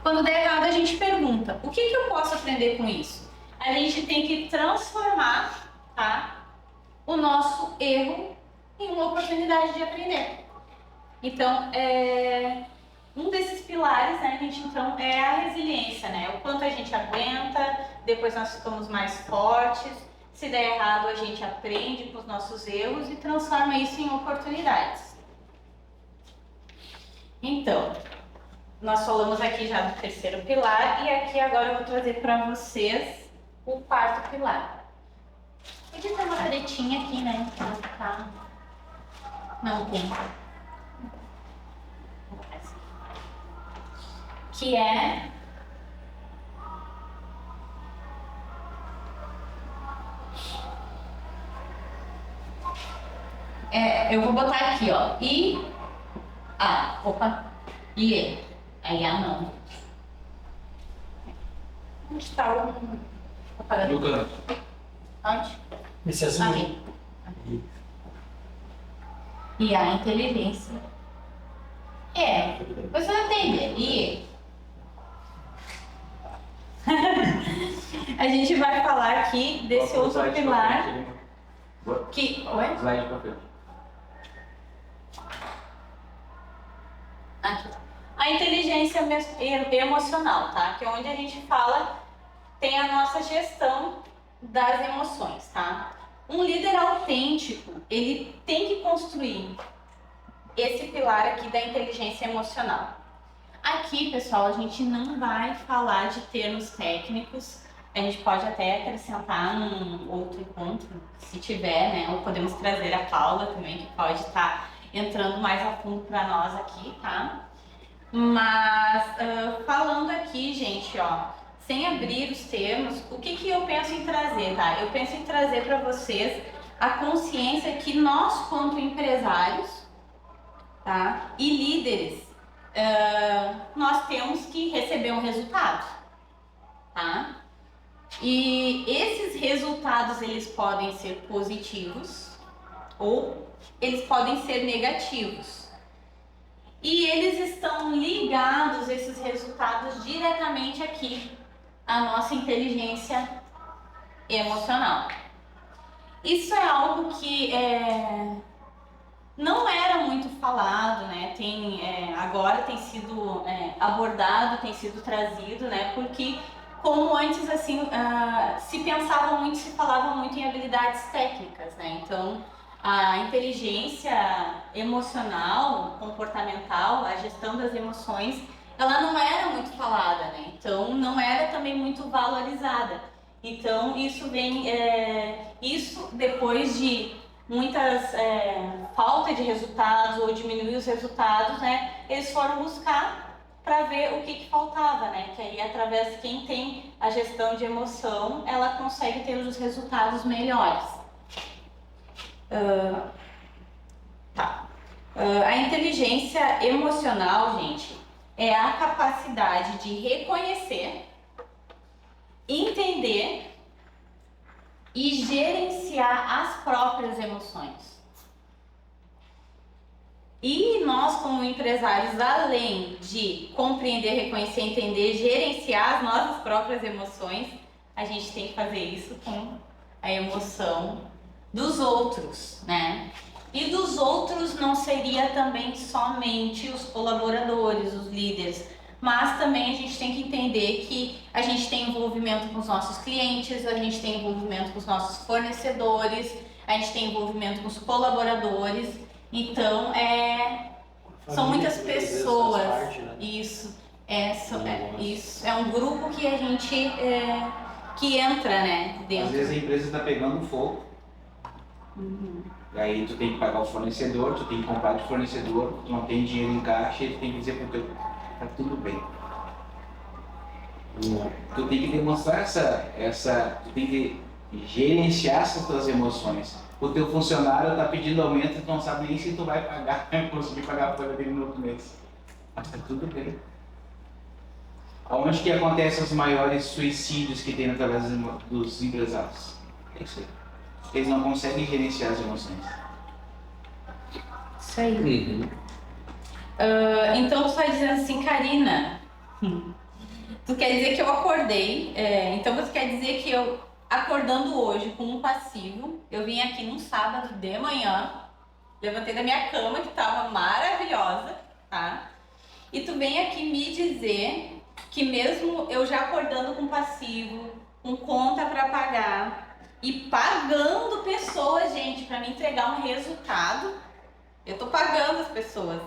Quando der errado, a gente pergunta, o que eu posso aprender com isso? A gente tem que transformar, tá, o nosso erro em uma oportunidade de aprender. Então, um desses pilares, né, gente, então, é a resiliência, né? O quanto a gente aguenta, depois nós ficamos mais fortes. Se der errado, a gente aprende com os nossos erros e transforma isso em oportunidades. Então, nós falamos aqui já do terceiro pilar e aqui agora eu vou trazer para vocês o quarto pilar. Podia ter uma canetinha aqui, né? Tá. Não tem. Que eu vou botar aqui, ó. E. Aí não. Onde está o apagador? No canto. Onde? Esse azul. Aqui. E a inteligência. Você vai entender. A gente vai falar aqui desse outro Slide pra pilar frente, Boa. que... Oi? Slide pra frente. Aqui. A inteligência emocional, tá? Que é onde a gente fala, tem a nossa gestão das emoções, tá? Um líder autêntico, ele tem que construir esse pilar aqui da inteligência emocional. Aqui, pessoal, a gente não vai falar de termos técnicos, a gente pode até acrescentar num outro encontro, se tiver, né? Ou podemos trazer a Paula também, que pode estar entrando mais a fundo para nós aqui, tá? Mas, falando aqui, gente, ó, sem abrir os termos, o que eu penso em trazer, tá? Eu penso em trazer para vocês a consciência que nós, quanto empresários, tá? E líderes, nós temos que receber um resultado, tá? E esses resultados, eles podem ser positivos ou eles podem ser negativos. E eles estão ligados, esses resultados, diretamente aqui, à nossa inteligência emocional. Isso é algo que não era muito falado, né? Agora tem sido abordado, tem sido trazido, né? Porque como antes, assim, se pensava muito, se falava muito em habilidades técnicas, né? Então, a inteligência emocional, comportamental, a gestão das emoções, ela não era muito falada, né? Então, não era também muito valorizada. Então, isso vem, isso depois de muitas falta de resultados ou diminuir os resultados, né? Eles foram buscar para ver o que faltava, né? Que aí, através de quem tem a gestão de emoção, ela consegue ter os resultados melhores. A inteligência emocional, gente, é a capacidade de reconhecer, entender e gerenciar as próprias emoções. E nós, como empresários, além de compreender, reconhecer, entender, gerenciar as nossas próprias emoções, a gente tem que fazer isso com a emoção dos outros, né? E dos outros não seria também somente os colaboradores, os líderes, mas também a gente tem que entender que a gente tem envolvimento com os nossos clientes, a gente tem envolvimento com os nossos fornecedores, a gente tem envolvimento com os colaboradores. Então, são muitas pessoas. Isso, isso. É um grupo que a gente que entra, né, dentro. Às vezes a empresa está pegando fogo. E aí tu tem que pagar o fornecedor, tu tem que comprar de fornecedor, tu não tem dinheiro em caixa e tu tem que dizer pro teu, tá tudo bem. Tu tem que demonstrar tu tem que gerenciar essas tuas emoções. O teu funcionário tá pedindo aumento e tu não sabe nem se tu vai pagar, conseguir pagar a folha dele no outro mês. Mas tá tudo bem. Onde que acontecem os maiores suicídios que tem através dos empresários? É isso aí. Eles não conseguem gerenciar as emoções. Isso aí. Então tu vai dizendo assim, Karina, tu quer dizer que eu acordei, então você quer dizer que eu, acordando hoje com um passivo, eu vim aqui num sábado de manhã, levantei da minha cama, que estava maravilhosa, tá? E tu vem aqui me dizer que mesmo eu já acordando com passivo, com conta para pagar, e pagando pessoas, gente, para me entregar um resultado, eu tô pagando as pessoas.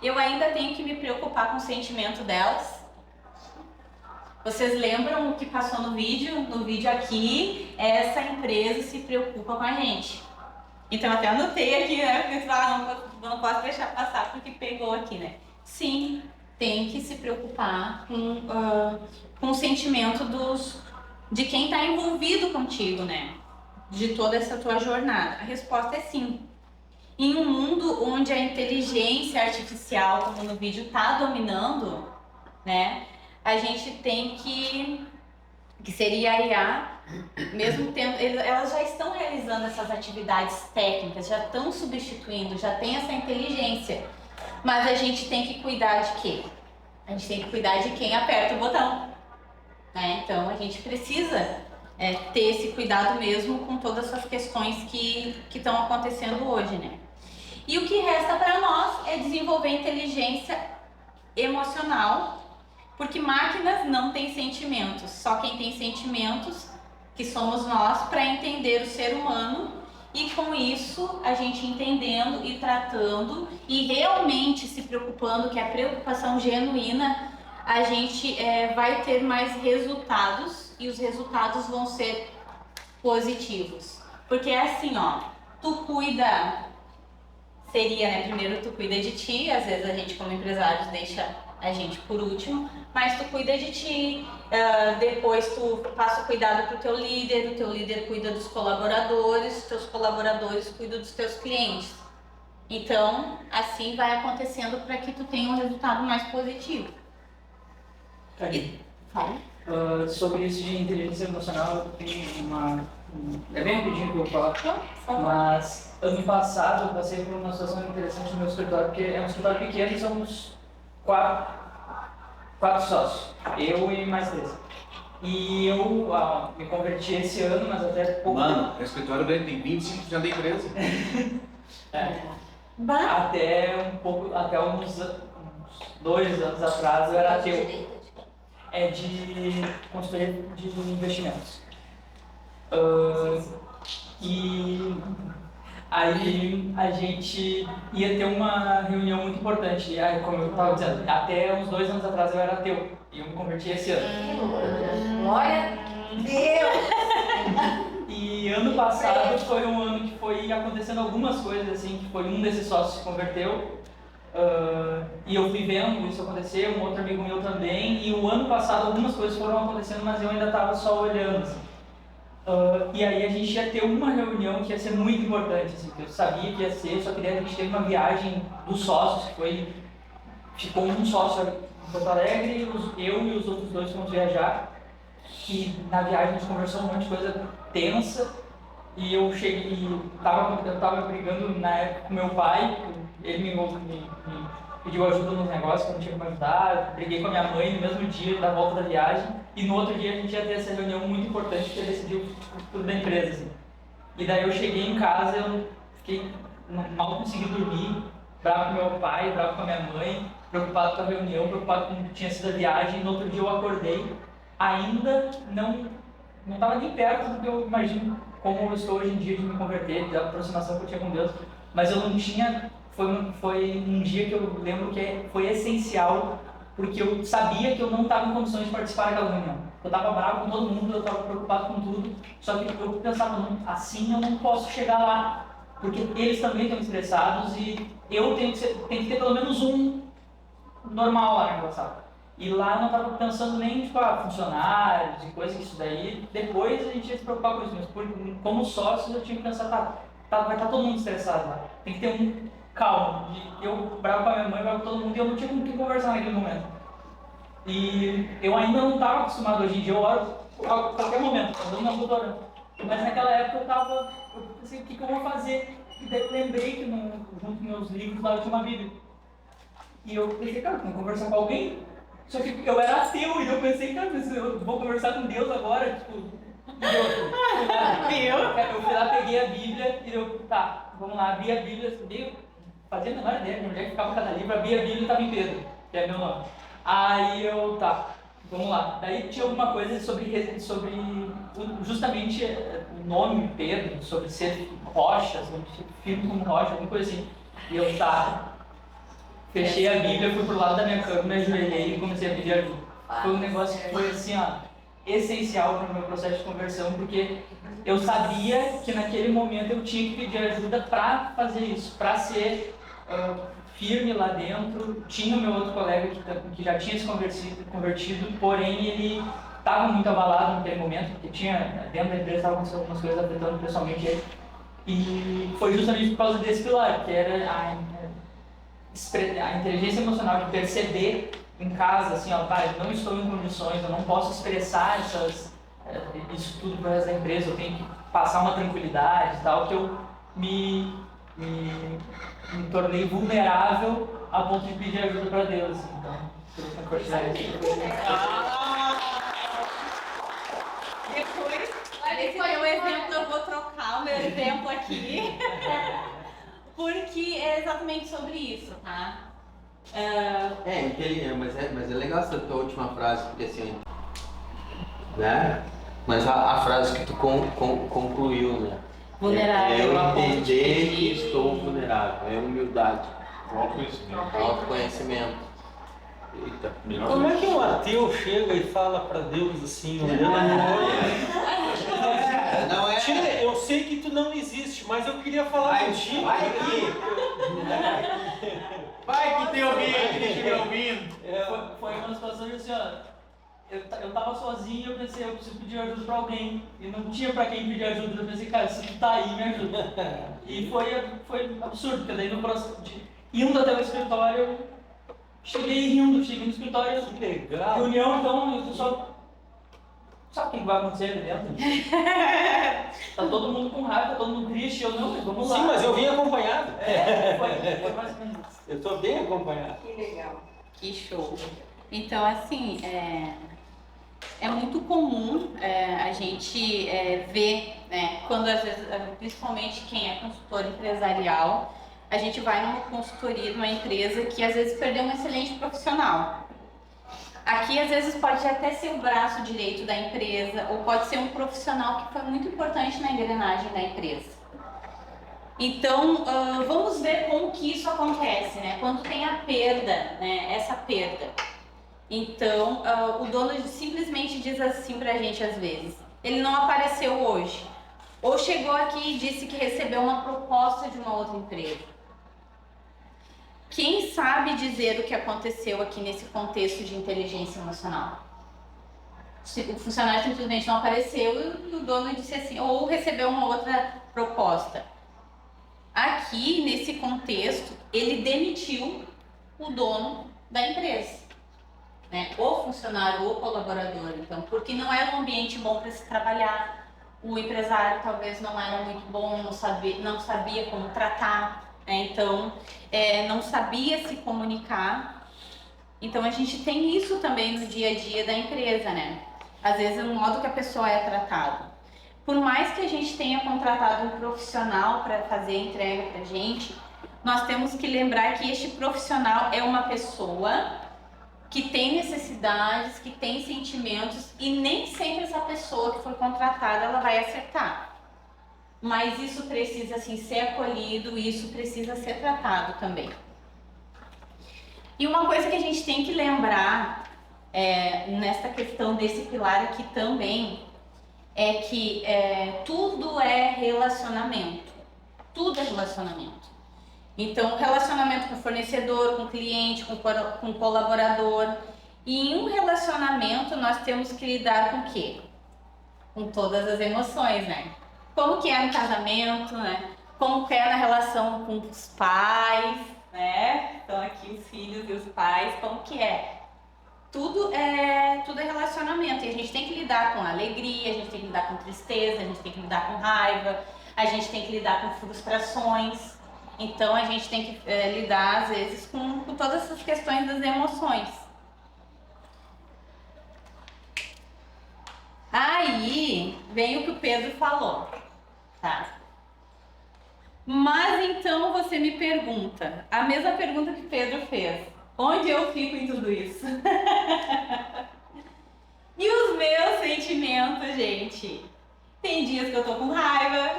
Eu ainda tenho que me preocupar com o sentimento delas. Vocês lembram o que passou no vídeo? No vídeo aqui, essa empresa se preocupa com a gente. Então eu até anotei aqui, né? Porque não posso deixar passar porque pegou aqui, né? Sim, tem que se preocupar com o sentimento de quem está envolvido contigo, né? De toda essa tua jornada. A resposta é sim. Em um mundo onde a inteligência artificial, como no vídeo, está dominando, né? A gente tem que seria a IA, mesmo tendo, elas já estão realizando essas atividades técnicas, já estão substituindo, já tem essa inteligência. Mas a gente tem que cuidar de quê? A gente tem que cuidar de quem aperta o botão, né? Então a gente precisa ter esse cuidado mesmo com todas essas questões que estão acontecendo hoje, né? E o que resta para nós é desenvolver inteligência emocional, porque máquinas não têm sentimentos, só quem tem sentimentos, que somos nós, para entender o ser humano, e com isso a gente entendendo e tratando e realmente se preocupando, que é a preocupação genuína, a gente vai ter mais resultados, e os resultados vão ser positivos. Porque é assim, ó, tu cuida, seria, né, primeiro tu cuida de ti, às vezes a gente como empresários deixa a gente por último, mas tu cuida de ti, depois tu passa o cuidado pro teu líder, o teu líder cuida dos colaboradores, os teus colaboradores cuidam dos teus clientes. Então, assim vai acontecendo para que tu tenha um resultado mais positivo. Fala. Sobre isso de inteligência emocional, eu tenho é bem rapidinho que eu vou falar, mas ano passado eu passei por uma situação interessante no meu escritório, porque é um escritório pequeno e somos quatro sócios, eu e mais 3. E eu me converti esse ano, mas até pouco. Mano, o escritório grande tem 25% da empresa. Até uns 2 anos atrás eu era ateu. É de consultoria de investimentos. E aí a gente ia ter uma reunião muito importante. E aí, como eu estava dizendo, até uns 2 anos atrás eu era ateu. E eu me converti esse ano. Glória a Deus! E ano passado foi um ano que foi acontecendo algumas coisas, assim, que foi um desses sócios se converteu. E eu fui vendo isso acontecer, um outro amigo meu também, e o ano passado algumas coisas foram acontecendo, mas eu ainda estava só olhando, assim. E aí a gente ia ter uma reunião que ia ser muito importante, assim, que eu sabia que ia ser, só que a gente teve uma viagem dos sócios, que ficou um sócio em Porto Alegre, eu e os outros 2 fomos viajar, e na viagem a gente conversou um monte de coisa tensa, e eu cheguei, eu tava brigando na época com meu pai, ele me pediu ajuda nos negócios que eu não tinha como ajudar, eu briguei com a minha mãe no mesmo dia da volta da viagem, e no outro dia a gente ia ter essa reunião muito importante que decidiu tudo da empresa, assim. E daí eu cheguei em casa, eu mal consegui dormir, bravo com meu pai, bravo com a minha mãe, preocupado com a reunião, preocupado com o que tinha sido a viagem, e no outro dia eu acordei, ainda não estava nem perto do que eu imagino como eu estou hoje em dia de me converter, da aproximação que eu tinha com Deus, mas eu não tinha. Foi um dia que eu lembro que foi essencial, porque eu sabia que eu não estava em condições de participar daquela reunião. Eu estava bravo com todo mundo, eu estava preocupado com tudo, só que eu pensava, não, assim eu não posso chegar lá, porque eles também estão estressados e eu tenho que ter pelo menos um normal lá na engraçado. E lá eu não estava pensando nem funcionários e coisas, isso daí, depois a gente ia se preocupar com isso, mas como sócios eu tinha que pensar, vai estar todo mundo estressado lá, tem que ter um calmo, eu bravo com a minha mãe, bravo com todo mundo e eu não tinha com quem conversar naquele momento. E eu ainda não estava acostumado, hoje em dia eu oro a qualquer momento, andando na rua orando. Mas naquela época eu pensei, o que eu vou fazer? E daí eu lembrei que junto com meus livros lá eu tinha uma Bíblia. E eu pensei, cara, tem que conversar com alguém? Só que eu era ateu e eu pensei, cara, eu vou conversar com Deus agora, tipo... Eu fui lá, peguei a Bíblia e eu, vamos lá, abri a Bíblia, fazia a menor ideia de onde é que ficava cada livro, abri a Bíblia e estava em Pedro, que é meu nome. Aí eu, vamos lá. Daí tinha alguma coisa sobre justamente o nome Pedro, sobre ser rocha, firme como rocha, alguma coisa assim. E eu, fechei a Bíblia, fui pro lado da minha cama, me ajoelhei e comecei a pedir ajuda. Foi um negócio que foi assim, essencial para o meu processo de conversão, porque eu sabia que naquele momento eu tinha que pedir ajuda para fazer isso, para ser firme lá dentro. Tinha o meu outro colega que já tinha se convertido, porém ele estava muito abalado naquele momento, porque dentro da empresa estavam acontecendo algumas coisas afetando pessoalmente ele. E foi justamente por causa desse pilar, que era a inteligência emocional, de perceber em casa, assim, eu não estou em condições, eu não posso expressar isso tudo para o resto da empresa, eu tenho que passar uma tranquilidade e tal, que eu me tornei vulnerável a ponto de pedir ajuda para Deus, assim, então, queria compartilhar isso. Depois colocar o meu exemplo aqui, porque é exatamente sobre isso, tá? Mas é legal essa tua última frase, porque assim, né? Mas a frase que tu concluiu, né? Vulnerável. Eu a ponto de entender que pedir. estou vulnerável, é humildade, Autoconhecimento. autoconhecimento. Eita, Como é que um ateu chega e fala para Deus assim, olhando no olho? Não é. Tchê, eu sei que tu não existe, mas eu queria falar contigo. Vai que tem alguém que estiver ouvindo. Foi uma situação assim, ó. Eu tava sozinho e eu pensei, eu preciso pedir ajuda pra alguém. E não tinha pra quem pedir ajuda. Eu pensei, cara, se tu tá aí, me ajuda. E foi absurdo, porque daí no próximo dia, indo até o escritório, eu cheguei no escritório. Que legal. Reunião, então, eu só. Sabe o que vai acontecer ali dentro? Tá todo mundo com raiva, tá todo mundo triste, eu não, vamos lá. Sim, mas eu vim acompanhado. Foi mais ou menos isso. Eu tô bem acompanhado. Que legal. Que show. Então, assim, é muito comum a gente ver, né, quando às vezes, principalmente quem é consultor empresarial, a gente vai numa consultoria de uma empresa que às vezes perdeu um excelente profissional. Aqui, às vezes, pode até ser o braço direito da empresa, ou pode ser um profissional que foi muito importante na engrenagem da empresa. Então, vamos ver como que isso acontece, né? Quando tem a perda, né? Essa perda. Então, o dono simplesmente diz assim pra gente às vezes, ele não apareceu hoje, ou chegou aqui e disse que recebeu uma proposta de uma outra empresa. Quem sabe dizer o que aconteceu aqui nesse contexto de inteligência emocional? O funcionário simplesmente não apareceu e o dono disse assim, ou recebeu uma outra proposta. Aqui, nesse contexto, ele demitiu o dono da empresa, né? O funcionário ou colaborador, então, porque não era um ambiente bom para se trabalhar, o empresário talvez não era muito bom, não sabia como tratar, né? Então, não sabia se comunicar. Então, a gente tem isso também no dia a dia da empresa, né? Às vezes, o modo que a pessoa é tratada. Por mais que a gente tenha contratado um profissional para fazer a entrega para a gente, nós temos que lembrar que este profissional é uma pessoa que tem necessidades, que tem sentimentos e nem sempre essa pessoa que foi contratada ela vai acertar. Mas isso precisa assim, ser acolhido e isso precisa ser tratado também. E uma coisa que a gente tem que lembrar nessa questão desse pilar aqui também é que tudo é relacionamento. Tudo é relacionamento. Então, relacionamento com fornecedor, com cliente, com colaborador. E em um relacionamento nós temos que lidar com o quê? Com todas as emoções, né? Como que é no casamento, né? Como que é na relação com os pais, né? Então aqui os filhos e os pais, como que é? Tudo é relacionamento e a gente tem que lidar com alegria, a gente tem que lidar com tristeza, a gente tem que lidar com raiva, a gente tem que lidar com frustrações. Então a gente tem que lidar às vezes com todas essas questões das emoções. Aí vem o que o Pedro falou, tá? Mas então você me pergunta, a mesma pergunta que o Pedro fez, onde eu fico em tudo isso? E os meus sentimentos, gente? Tem dias que eu tô com raiva,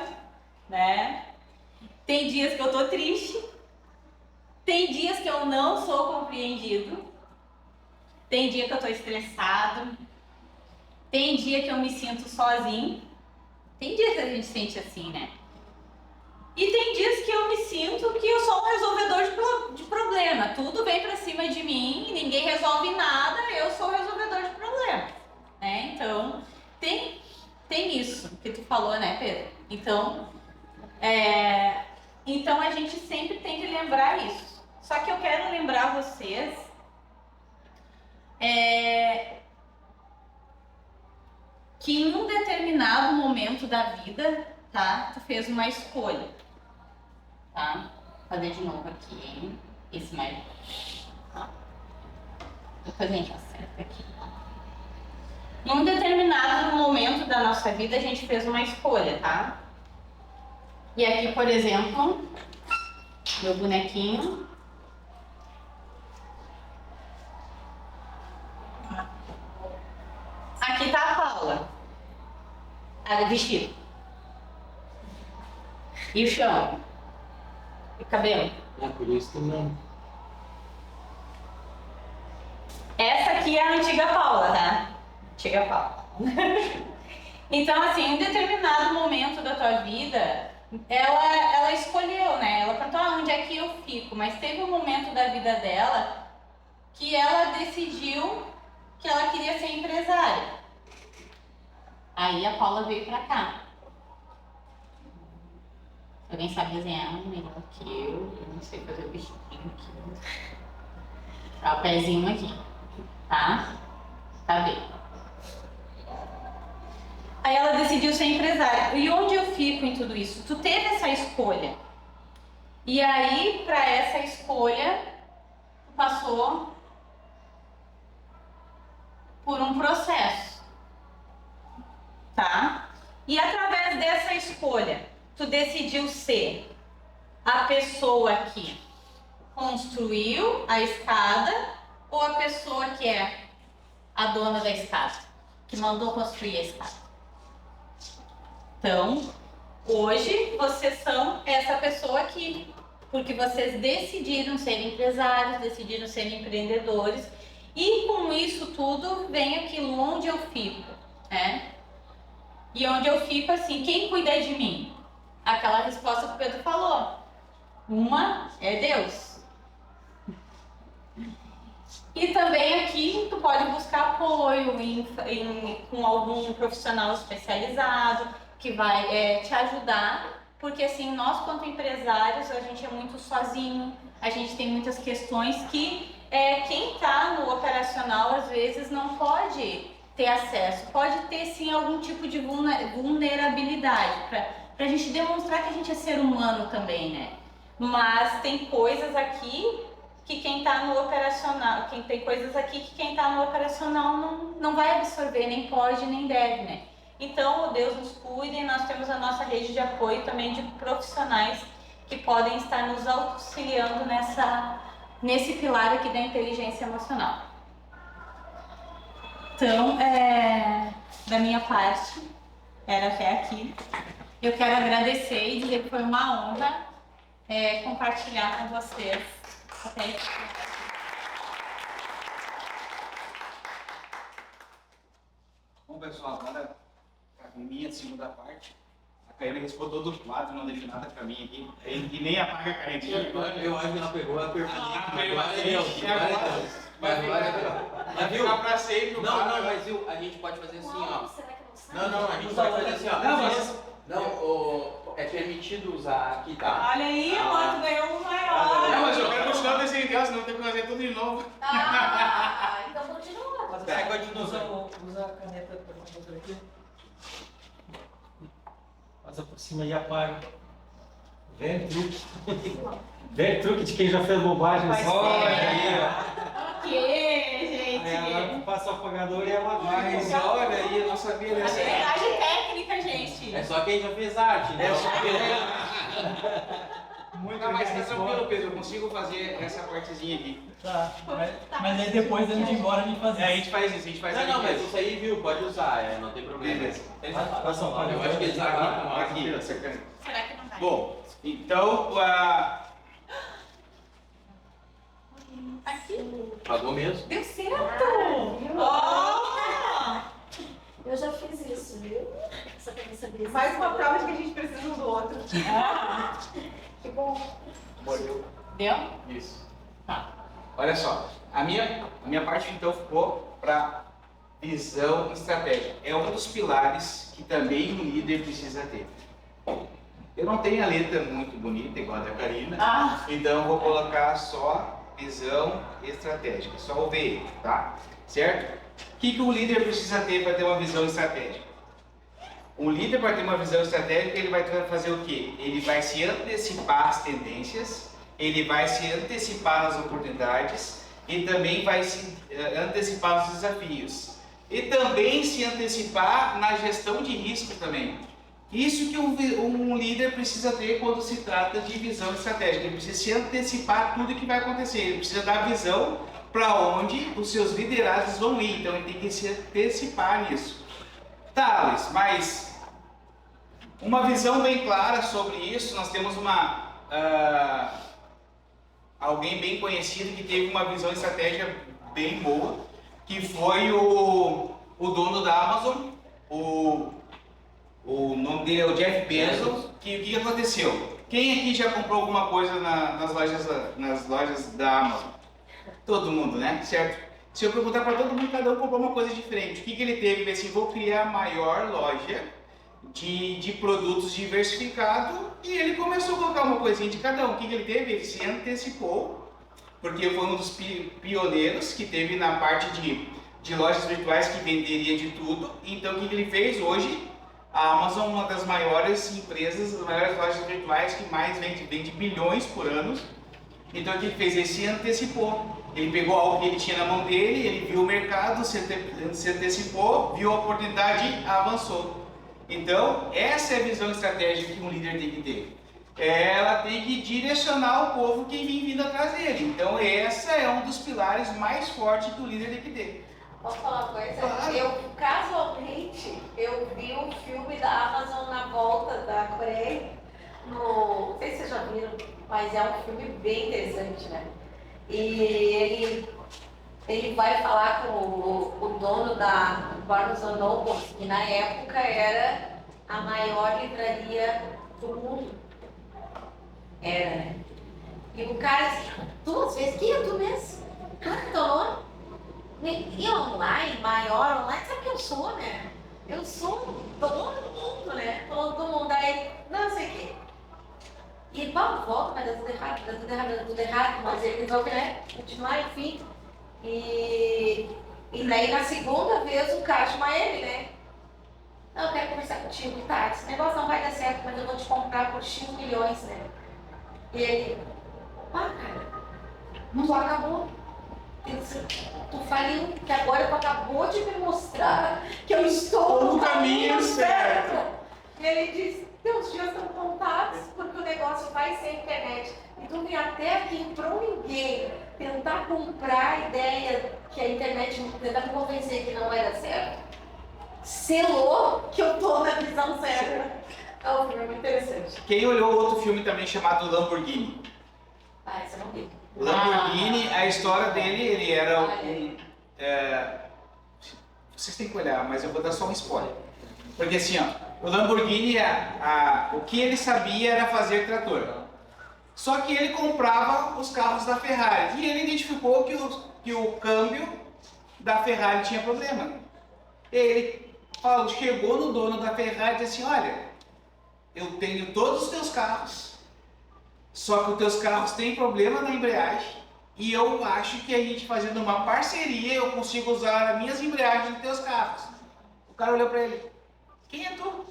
né? Tem dias que eu tô triste, tem dias que eu não sou compreendido, tem dia que eu tô estressado, tem dia que eu me sinto sozinho, tem dias que a gente sente assim, né? E tem dias que eu me sinto que eu sou um resolvedor de problema, tudo vem pra cima de mim, ninguém resolve nada, eu sou o resolvedor de problema, né? Então, tem isso que tu falou, né, Pedro? Então a gente sempre tem que lembrar isso. Só que eu quero lembrar vocês que em um determinado momento da vida, tá? Tu fez uma escolha, tá? Vou fazer de novo aqui, hein? Esse mais. Tá? Depois a gente acerta aqui. Em um determinado momento da nossa vida, a gente fez uma escolha, tá? E aqui, por exemplo, meu bonequinho. Aqui tá a Paula. A do vestido. E o chão. E o cabelo. É por isso que não. Essa aqui é a antiga Paula, tá? Antiga Paula. Então, assim, em um determinado momento da tua vida, ela escolheu, né? Ela perguntou, onde é que eu fico? Mas teve um momento da vida dela que ela decidiu que ela queria ser empresária. Aí a Paula veio pra cá. Alguém sabe desenhar melhor que eu não sei fazer o bichinho aqui. Tá, o pezinho aqui, tá? Tá vendo? Aí ela decidiu ser empresária. E onde eu fico em tudo isso? Tu teve essa escolha. E aí, para essa escolha, tu passou por um processo. Tá? E através dessa escolha, tu decidiu ser a pessoa que construiu a escada ou a pessoa que é a dona da escada, que mandou construir a escada. Então, hoje vocês são essa pessoa aqui, porque vocês decidiram ser empresários, decidiram ser empreendedores, e com isso tudo vem aquilo onde eu fico, né? E onde eu fico assim, quem cuida de mim? Aquela resposta que o Pedro falou. Uma é Deus. E também aqui tu pode buscar apoio com algum profissional especializado que vai te ajudar, porque assim, nós quanto empresários, a gente é muito sozinho, a gente tem muitas questões que quem está no operacional às vezes não pode ter acesso, pode ter sim algum tipo de vulnerabilidade, para a gente demonstrar que a gente é ser humano também, né? Mas tem coisas aqui que quem está no operacional, tem coisas aqui que quem está no operacional não vai absorver, nem pode, nem deve, né? Então, Deus nos cuide e nós temos a nossa rede de apoio também de profissionais que podem estar nos auxiliando nesse pilar aqui da inteligência emocional. Então, da minha parte, era até aqui. Eu quero agradecer e dizer que foi uma honra compartilhar com vocês. Até aqui. Bom, pessoal, agora a minha segunda parte. A Karina respondeu todo o quadro, não deixou nada pra mim aqui. E nem apaga a canetinha. Eu acho que ela pegou a pergunta. Vai ficar pra sempre. Não, mas a gente pode fazer assim, ó. Será que não sabe? Não, a gente pode fazer assim, ó. Não, é permitido usar aqui, tá? Olha aí, o Otto ganhou um maior. Não, mas eu quero continuar o desenho dela, senão eu tenho que fazer tudo de novo. Então continua. Mas você pode usa a caneta para fazer aqui. Passa por cima e apaga. Velho truque. Velho truque de quem já fez bobagem. Olha aí, ó. Que, gente. Aí agora passa o apagador e ela vai. Mas olha aí, eu não sabia dessa. Habilidade técnica, gente. É só quem já fez arte, né? Muito não, mas tá tranquilo, Pedro, eu consigo fazer essa partezinha aqui. Tá, mas aí depois, antes de ir embora, a gente faz isso. A gente faz isso, a gente faz Não, mas isso aí, viu, pode usar, não tem problema. Beleza. Eu acho que eles aqui com Será que não vai? Bom, então, Aqui. Pagou mesmo? Deu certo! Ó! Eu já fiz isso, viu? Só que eu não sabia. Mais uma prova de que a gente precisa um do outro. Que bom. Deu? Isso. Tá. Olha só, a minha parte então ficou para visão estratégica. É um dos pilares que também um líder precisa ter. Eu não tenho a letra muito bonita, igual a da Karina, então eu vou colocar só visão estratégica, só o VE, tá? Certo? O que o líder precisa ter para ter uma visão estratégica? Um líder, para ter uma visão estratégica, ele vai fazer o quê? Ele vai se antecipar às tendências, ele vai se antecipar nas oportunidades e também vai se antecipar nos desafios. E também se antecipar na gestão de risco também. Isso que um líder precisa ter quando se trata de visão estratégica. Ele precisa se antecipar tudo que vai acontecer. Ele precisa dar visão para onde os seus liderados vão ir. Então ele tem que se antecipar nisso. Tá, Luiz, mas uma visão bem clara sobre isso. Nós temos alguém bem conhecido que teve uma visão estratégica bem boa, que foi o dono da Amazon, o nome dele é o Jeff Bezos. O que aconteceu? Quem aqui já comprou alguma coisa nas lojas da Amazon? Todo mundo, né? Certo? Se eu perguntar para todo mundo, cada um comprou uma coisa diferente. O que ele teve? Ele disse, vou criar a maior loja de produtos diversificados, e ele começou a colocar uma coisinha de cada um. O que ele teve? Ele se antecipou, porque foi um dos pioneiros que teve na parte de lojas virtuais que venderia de tudo. Então o que ele fez hoje? A Amazon é uma das maiores empresas, das maiores lojas virtuais que mais vende bilhões por ano. Então o que ele fez? Ele se antecipou. Ele pegou algo que ele tinha na mão dele, ele viu o mercado, se antecipou, viu a oportunidade, avançou. Então, essa é a visão estratégica que um líder tem que ter. Ela tem que direcionar o povo que vem vindo atrás dele. Então, essa é um dos pilares mais fortes que o líder tem que ter. Posso falar uma coisa? Claro. Eu, casualmente, eu vi um filme da Amazon na volta da Coreia. Não sei se vocês já viram, mas é um filme bem interessante, né? E ele vai falar com o dono da Barnes & Noble, que na época era a maior livraria do mundo. Era, né? E o cara assim, duas vezes, quem é tu mesmo? Cantor? E online, maior online, sabe o que eu sou, né? Eu sou todo mundo, né? Todo mundo. Aí, não sei o quê. E volta, mas dá tudo errado, mas ele resolve, né, continuar, enfim. E daí na segunda vez o cara chama ele, né? Não, eu quero conversar contigo, tá? Esse negócio não vai dar certo, mas eu vou te comprar por X milhões, né? E ele, cara, não acabou. Tu faliu, que agora tu acabou de me mostrar que eu estou no caminho certo. E ele diz, teus dias estão contados, porque o negócio vai ser internet. E tu vem até aqui para ninguém tentar comprar a ideia que a internet, tentar me convencer que não era certo. Selou que eu tô na visão certa. É um filme muito interessante. Quem olhou outro filme também chamado Lamborghini? Ah, esse eu não vi. O Lamborghini, a história dele, ele era vocês têm que olhar, mas eu vou dar só um spoiler. Porque assim, ó, o Lamborghini, o que ele sabia era fazer trator. Só que ele comprava os carros da Ferrari. E ele identificou que o câmbio da Ferrari tinha problema. Ele chegou no dono da Ferrari e disse assim, olha, eu tenho todos os teus carros, só que os teus carros têm problema na embreagem, e eu acho que a gente fazendo uma parceria, eu consigo usar as minhas embreagens nos teus carros. O cara olhou pra ele, quem é tu?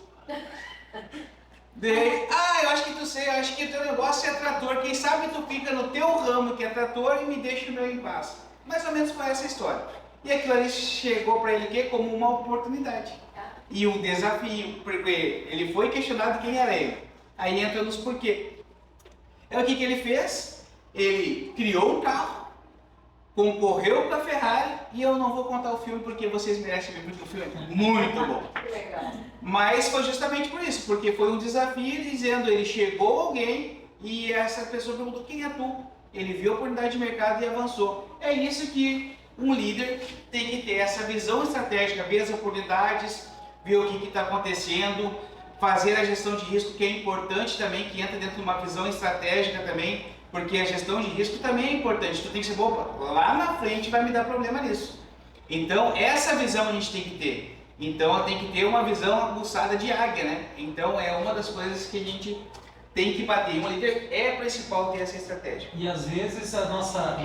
Daí, eu acho que tu sei, eu acho que o teu negócio é trator, quem sabe tu fica no teu ramo que é trator e me deixa o meu em paz. Mais ou menos foi essa história. E aquilo ali chegou para ele como uma oportunidade e um desafio, porque ele foi questionado quem era ele. Aí entra nos porquê. O que ele fez? Ele criou um carro, concorreu com a Ferrari, e eu não vou contar o filme porque vocês merecem ver, porque o filme é muito bom. Mas foi justamente por isso, porque foi um desafio dizendo, ele chegou alguém e essa pessoa perguntou, quem é tu? Ele viu a oportunidade de mercado e avançou. É isso que um líder tem que ter, essa visão estratégica, ver as oportunidades, ver o que está acontecendo, fazer a gestão de risco, que é importante também, que entra dentro de uma visão estratégica também, porque a gestão de risco também é importante. Tu tem que ser, lá na frente vai me dar problema nisso. Então, essa visão a gente tem que ter. Então, tem que ter uma visão aguçada de águia, né? Então, é uma das coisas que a gente tem que bater. Um líder é principal ter essa estratégia. E às vezes a nossa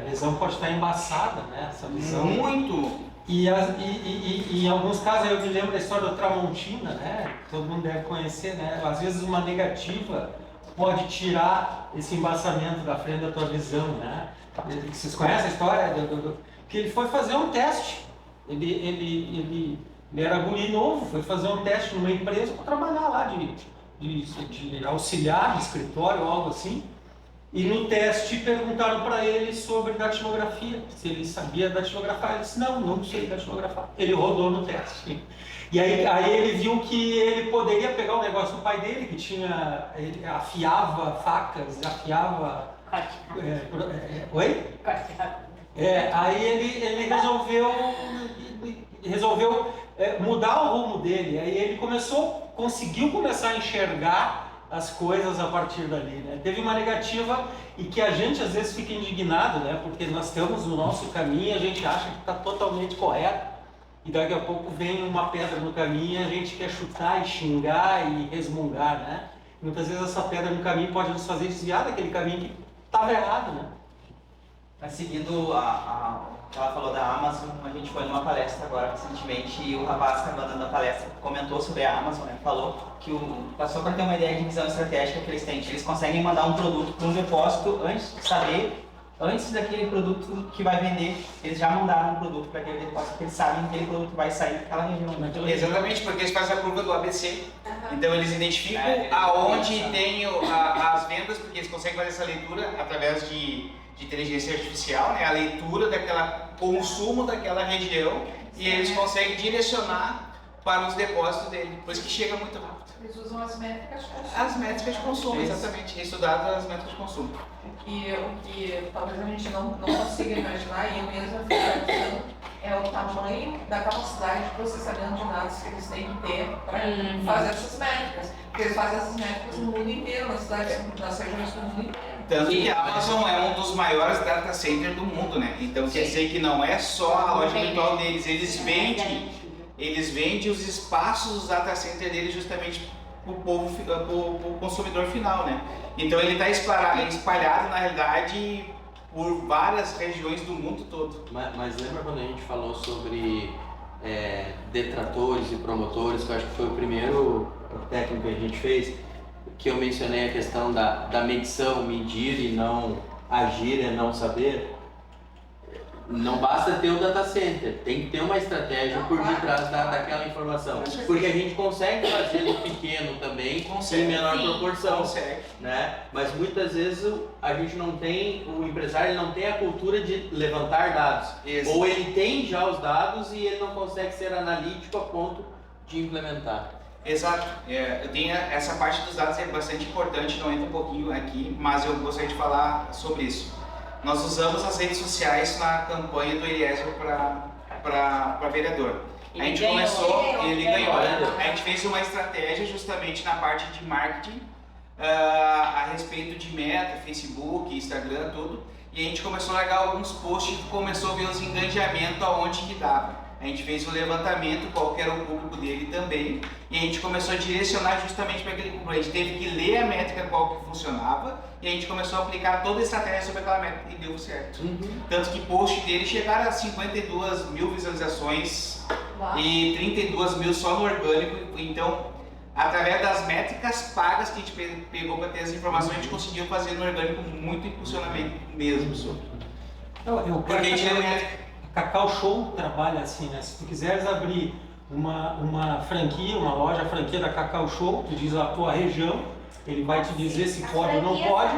visão pode estar embaçada, né? Essa visão. Muito! E em alguns casos, eu me lembro da história do Tramontina, né? Todo mundo deve conhecer, né? Às vezes uma negativa pode tirar esse embaçamento da frente da tua visão, né? Vocês conhecem a história? Que ele foi fazer um teste. Ele Ele era guri novo, foi fazer um teste numa empresa para trabalhar lá de auxiliar de escritório, algo assim. E no teste perguntaram para ele sobre datilografia, se ele sabia datilografar. Ele disse, não sei datilografar. Ele rodou no teste. E aí ele viu que ele poderia pegar o negócio do pai dele, que ele afiava facas, afiava... Oi? Aí ele resolveu mudar o rumo dele. Aí ele conseguiu começar a enxergar as coisas a partir dali, né? Teve uma negativa e que a gente às vezes fica indignado, né? Porque nós estamos no nosso caminho e a gente acha que está totalmente correto e daqui a pouco vem uma pedra no caminho e a gente quer chutar e xingar e resmungar, né? Muitas vezes essa pedra no caminho pode nos fazer desviar daquele caminho que estava errado, né? Mas seguindo o que ela falou da Amazon, a gente foi numa palestra agora recentemente e o rapaz que estava dando a palestra comentou sobre a Amazon, né? Falou que só para ter uma ideia de visão estratégica que eles têm, eles conseguem mandar um produto para um depósito antes daquele produto que vai vender, eles já mandaram um produto para aquele depósito, porque eles sabem que aquele produto vai sair daquela região. Exatamente, porque eles fazem a curva do ABC. Então eles identificam aonde tem as vendas, porque eles conseguem fazer essa leitura através de inteligência artificial, né? A leitura daquela consumo daquela região e eles conseguem direcionar para os depósitos dele, por isso que chega muito rápido. Eles usam as métricas de consumo. As métricas de consumo, exatamente, estudado as métricas de consumo. O que talvez a gente não consiga imaginar, e eu mesma fico pensando, é o tamanho da capacidade de processamento de dados que eles têm que ter para fazer essas métricas. Porque eles fazem essas métricas no mundo inteiro, nas regiões do mundo inteiro. Tanto que a Amazon é um dos maiores data centers do mundo, né? Então quer dizer que não é só a loja virtual deles, eles vendem os espaços dos data centers deles justamente para o consumidor final, né? Então ele está espalhado na realidade por várias regiões do mundo todo. Mas lembra quando a gente falou sobre detratores e promotores, que eu acho que foi o primeiro técnico que a gente fez, que eu mencionei a questão da medição, medir e não agir e não saber? Não basta ter o data center, tem que ter uma estratégia por detrás daquela informação. Porque a gente consegue fazer no pequeno também, em menor proporção. Né? Mas muitas vezes a gente não tem, o empresário ele não tem a cultura de levantar dados. Ou ele tem já os dados e ele não consegue ser analítico a ponto de implementar. Exato, eu tenho essa parte dos dados é bastante importante, não entra um pouquinho aqui, mas eu gostaria de falar sobre isso. Nós usamos as redes sociais na campanha do Eliezer para vereador. A gente ele ganhou. A gente fez uma estratégia justamente na parte de marketing a respeito de meta, Facebook, Instagram, tudo. E a gente começou a largar alguns posts e começou a ver os engajamentos aonde que dava. A gente fez um levantamento, qual que era o público dele também, e a gente começou a direcionar justamente para aquele público. A gente teve que ler a métrica qual que funcionava, e a gente começou a aplicar toda a estratégia sobre aquela métrica e deu certo. Tanto que post dele chegaram a 52 mil visualizações e 32 mil só no orgânico. Então, através das métricas pagas que a gente pegou para ter as informações, a gente conseguiu fazer no orgânico muito impulsionamento mesmo sobre. Porque a gente leu métrica. Cacau Show trabalha assim, né? Se tu quiseres abrir uma franquia, uma loja, franquia da Cacau Show, tu diz a tua região, ele vai te dizer se pode ou não pode.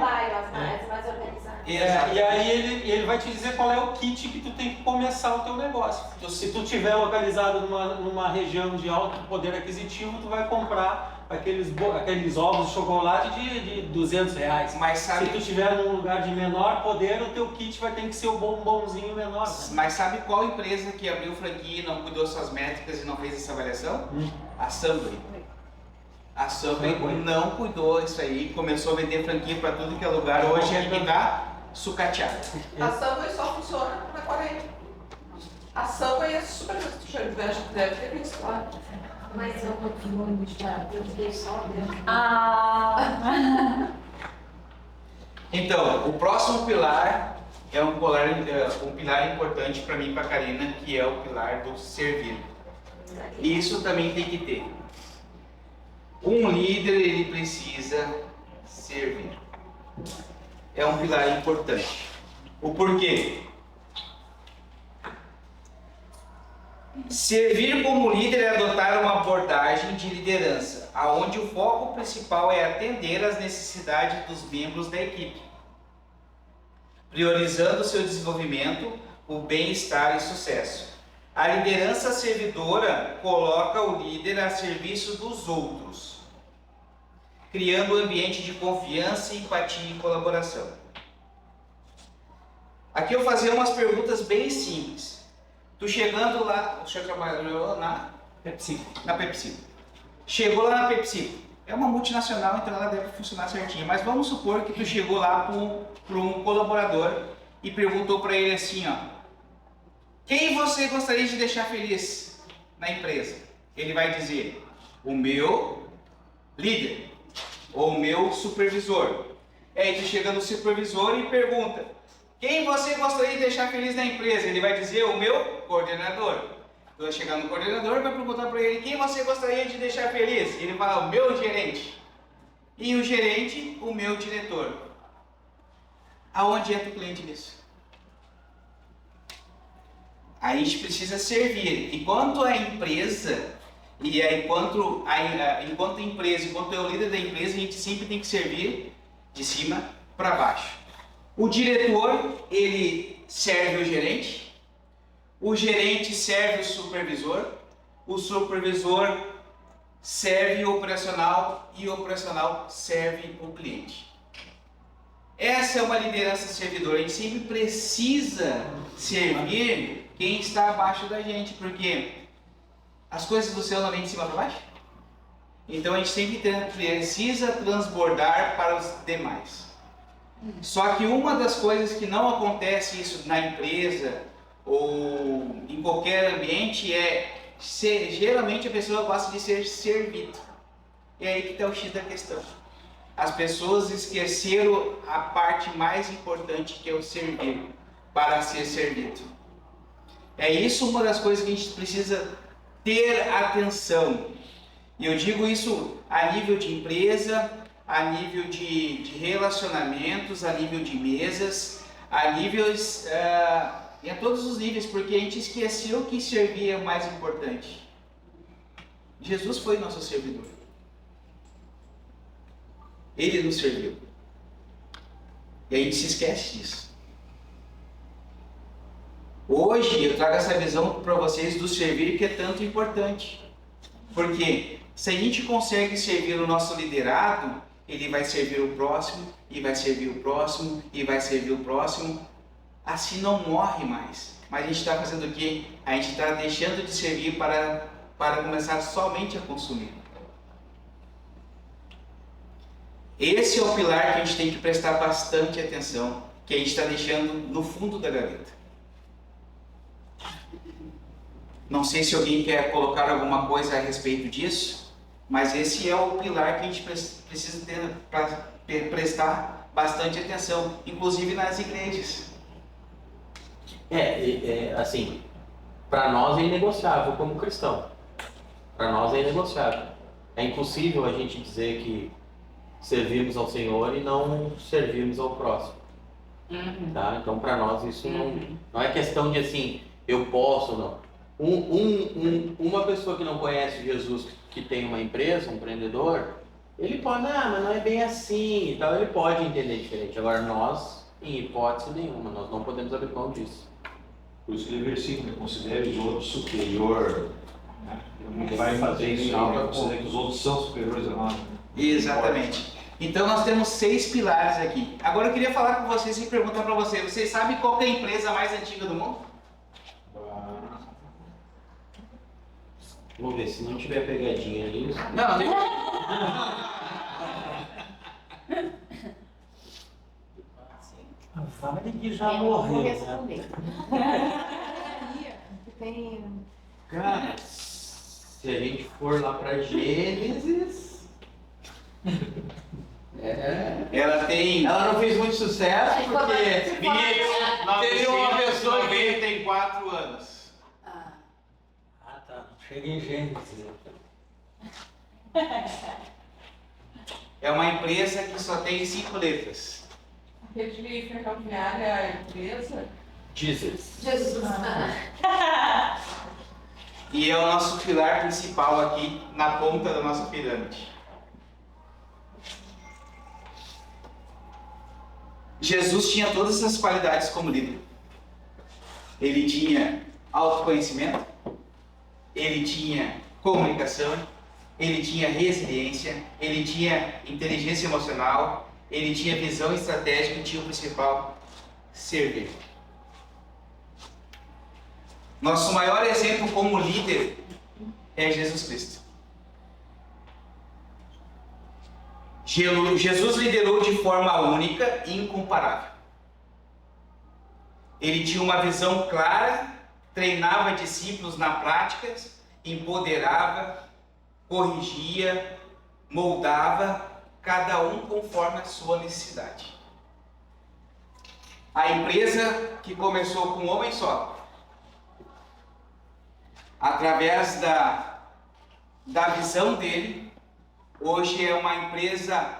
E aí ele vai te dizer qual é o kit que tu tem que começar o teu negócio. Se tu tiver localizado numa região de alto poder aquisitivo, tu vai comprar aqueles ovos de chocolate de R$200. Mas sabe, se tu estiver num lugar de menor poder, o teu kit vai ter que ser o bombonzinho menor. Né? Mas sabe qual empresa que abriu franquia e não cuidou suas métricas e não fez essa avaliação? A Subway. A Subway não cuidou isso aí, começou a vender franquia para tudo que é lugar. Hoje é que tá sucateado. A Subway só funciona na Coreia. A Subway é super deve ter visto lá. Mas eu continuo eu fiquei só dentro. Então, o próximo pilar é um pilar importante para mim e para a Karina, que é o pilar do servir. Isso também tem que ter. Um líder, ele precisa servir. É um pilar importante. O porquê? Servir como líder é adotar uma abordagem de liderança, onde o foco principal é atender às necessidades dos membros da equipe, priorizando seu desenvolvimento, o bem-estar e sucesso. A liderança servidora coloca o líder a serviço dos outros, criando um ambiente de confiança, empatia e colaboração. Aqui eu vou fazer umas perguntas bem simples. Tu chegando lá, o senhor trabalhou na PepsiCo. Na PepsiCo. Chegou lá na PepsiCo. É uma multinacional, então ela deve funcionar certinho. Mas vamos supor que tu chegou lá para um colaborador e perguntou para ele assim, ó: quem você gostaria de deixar feliz na empresa? Ele vai dizer: o meu líder ou o meu supervisor. Aí tu chega no supervisor e pergunta: quem você gostaria de deixar feliz na empresa? Ele vai dizer: o meu coordenador. Tu vai chegar no coordenador e vai perguntar para ele: quem você gostaria de deixar feliz? Ele fala: o meu gerente. E o gerente, o meu diretor. Aonde entra o cliente nisso? A gente precisa servir. Enquanto a empresa, enquanto empresa, enquanto é o líder da empresa, a gente sempre tem que servir de cima para baixo. O diretor, ele serve o gerente serve o supervisor serve o operacional e o operacional serve o cliente. Essa é uma liderança servidora. A gente sempre precisa servir quem está abaixo da gente, porque as coisas do céu não vêm de cima para baixo. Então a gente sempre precisa transbordar para os demais. Só que uma das coisas que não acontece isso na empresa ou em qualquer ambiente é geralmente a pessoa gosta de ser servido. E aí que está o X da questão. As pessoas esqueceram a parte mais importante, que é o servir, para ser servido. É isso uma das coisas que a gente precisa ter atenção. E eu digo isso a nível de empresa, a nível de relacionamentos, a nível de mesas, a níveis, e a todos os níveis, porque a gente esqueceu que servir é o mais importante. Jesus foi nosso servidor. Ele nos serviu. E a gente se esquece disso. Hoje eu trago essa visão para vocês do servir, que é tanto importante. Porque se a gente consegue servir o nosso liderado, ele vai servir o próximo, e vai servir o próximo, e vai servir o próximo. Assim não morre mais. Mas a gente está fazendo o quê? A gente está deixando de servir para começar somente a consumir. Esse é o pilar que a gente tem que prestar bastante atenção, que a gente está deixando no fundo da gaveta. Não sei se alguém quer colocar alguma coisa a respeito disso, mas esse é o pilar que a gente precisa prestar bastante atenção, inclusive nas igrejas. Assim, para nós é inegociável como cristão. Para nós é inegociável. É impossível a gente dizer que servimos ao Senhor e não servimos ao próximo. Tá? Então, para nós isso não é questão de assim, eu posso ou não. Uma pessoa que não conhece Jesus, que tem uma empresa, um empreendedor, ele pode, mas não é bem assim e tal, ele pode entender diferente. Agora nós, em hipótese nenhuma, nós não podemos abrir mão disso. Por isso que ele versículo, considere os outros superior, né? Ele vai fazer isso, considere que os outros são superiores a nós. Né? Exatamente. Então nós temos 6 pilares aqui. Agora eu queria falar com vocês e perguntar para vocês: vocês sabem qual é a empresa mais antiga do mundo? Vamos ver, se não tiver pegadinha nisso. Não, nem... A Vale que já morreu, né? Tem... Cara, se a gente for lá para Gênesis, Ela não fez muito sucesso porque teve uma pessoa que 94 anos. Tá. Chega em Gênesis. é uma empresa que só tem 5 letras. Rede ferroviária, empresa. Jesus. Jesus. e é o nosso pilar principal aqui na ponta da nossa pirâmide. Jesus tinha todas essas qualidades como líder. Ele tinha autoconhecimento, ele tinha comunicação, ele tinha resiliência, ele tinha inteligência emocional, ele tinha visão estratégica e tinha o principal, servir. Nosso maior exemplo como líder é Jesus Cristo. Jesus liderou de forma única e incomparável. Ele tinha uma visão clara, treinava discípulos na prática, empoderava, corrigia, moldava, cada um conforme a sua necessidade. A empresa que começou com um homem só, através da visão dele, hoje é uma empresa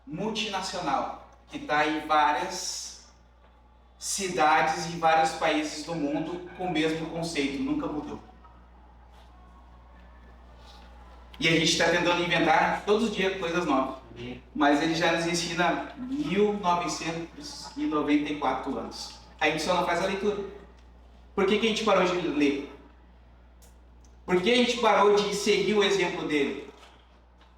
multinacional que está em várias cidades e vários países do mundo com o mesmo conceito, nunca mudou. E a gente está tentando inventar todos os dias coisas novas, mas ele já nos ensina 1994 anos. A gente só não faz a leitura. Por que a gente parou de ler? Por que a gente parou de seguir o exemplo dele?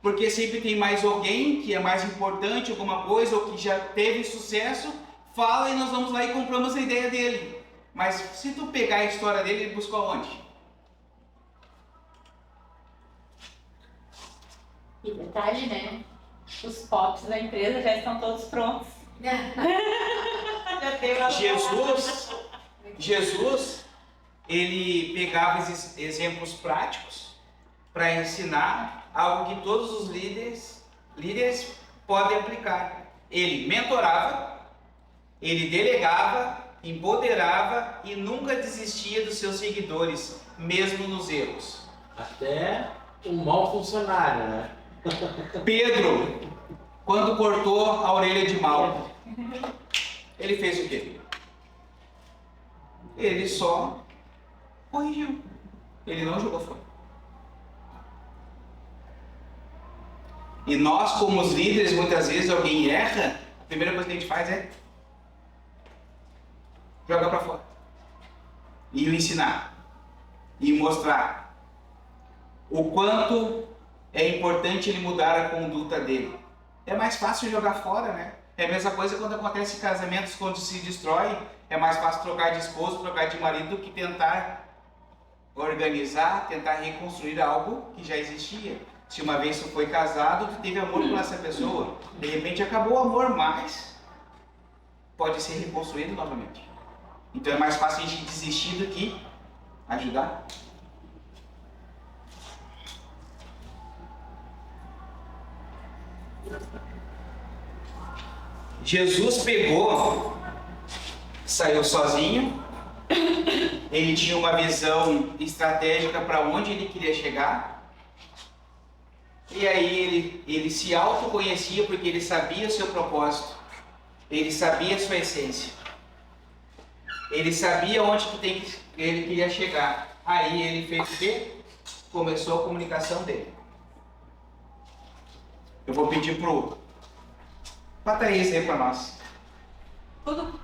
Porque sempre tem mais alguém que é mais importante, alguma coisa, ou que já teve sucesso, fala e nós vamos lá e compramos a ideia dele. Mas se tu pegar a história dele, ele buscou aonde? E detalhe, né? Os pops da empresa já estão todos prontos. Já tem uma Jesus, ele pegava esses exemplos práticos para ensinar algo que todos os líderes podem aplicar. Ele mentorava, ele delegava, empoderava e nunca desistia dos seus seguidores, mesmo nos erros. Até um mau funcionário, né? Pedro, quando cortou a orelha de Malco, ele fez o quê? Ele só corrigiu. Ele não jogou fora. E nós, como os líderes, muitas vezes alguém erra, a primeira coisa que a gente faz é jogar para fora. E o ensinar. E mostrar o quanto é importante ele mudar a conduta dele. É mais fácil jogar fora, né? É a mesma coisa quando acontece em casamentos, quando se destrói, é mais fácil trocar de esposo, trocar de marido, do que tentar organizar, tentar reconstruir algo que já existia. Se uma vez tu foi casado, tu teve amor por essa pessoa, de repente acabou o amor, mas pode ser reconstruído novamente. Então é mais fácil a gente desistir do que ajudar. Jesus pegou, saiu sozinho, ele tinha uma visão estratégica para onde ele queria chegar, e aí ele se autoconhecia porque ele sabia o seu propósito, ele sabia a sua essência, ele sabia onde ele queria chegar. Aí ele fez o quê? Começou a comunicação dele. Eu vou pedir para Thaís ler para nós. Tudo.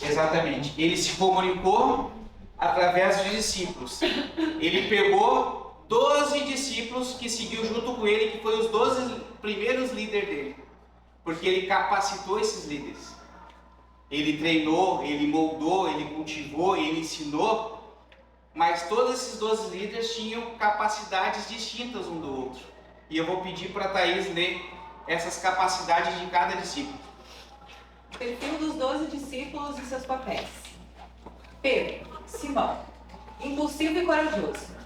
Exatamente. Ele se comunicou através dos discípulos. Ele pegou 12 discípulos que seguiu junto com ele, que foram os 12 primeiros líderes dele. Porque ele capacitou esses líderes. Ele treinou, ele moldou, ele cultivou, ele ensinou. Mas todos esses 12 líderes tinham capacidades distintas um do outro. E eu vou pedir para a Thaís ler essas capacidades de cada discípulo. Perfil dos 12 discípulos e seus papéis. Pedro, Simão, impulsivo e corajoso.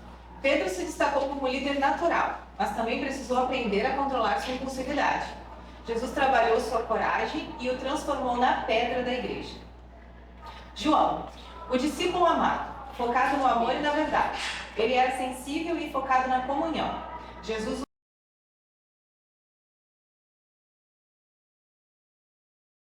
Pedro se destacou como líder natural, mas também precisou aprender a controlar sua impulsividade. Jesus trabalhou sua coragem e o transformou na pedra da igreja. João, o discípulo amado, focado no amor e na verdade. Ele era sensível e focado na comunhão. Jesus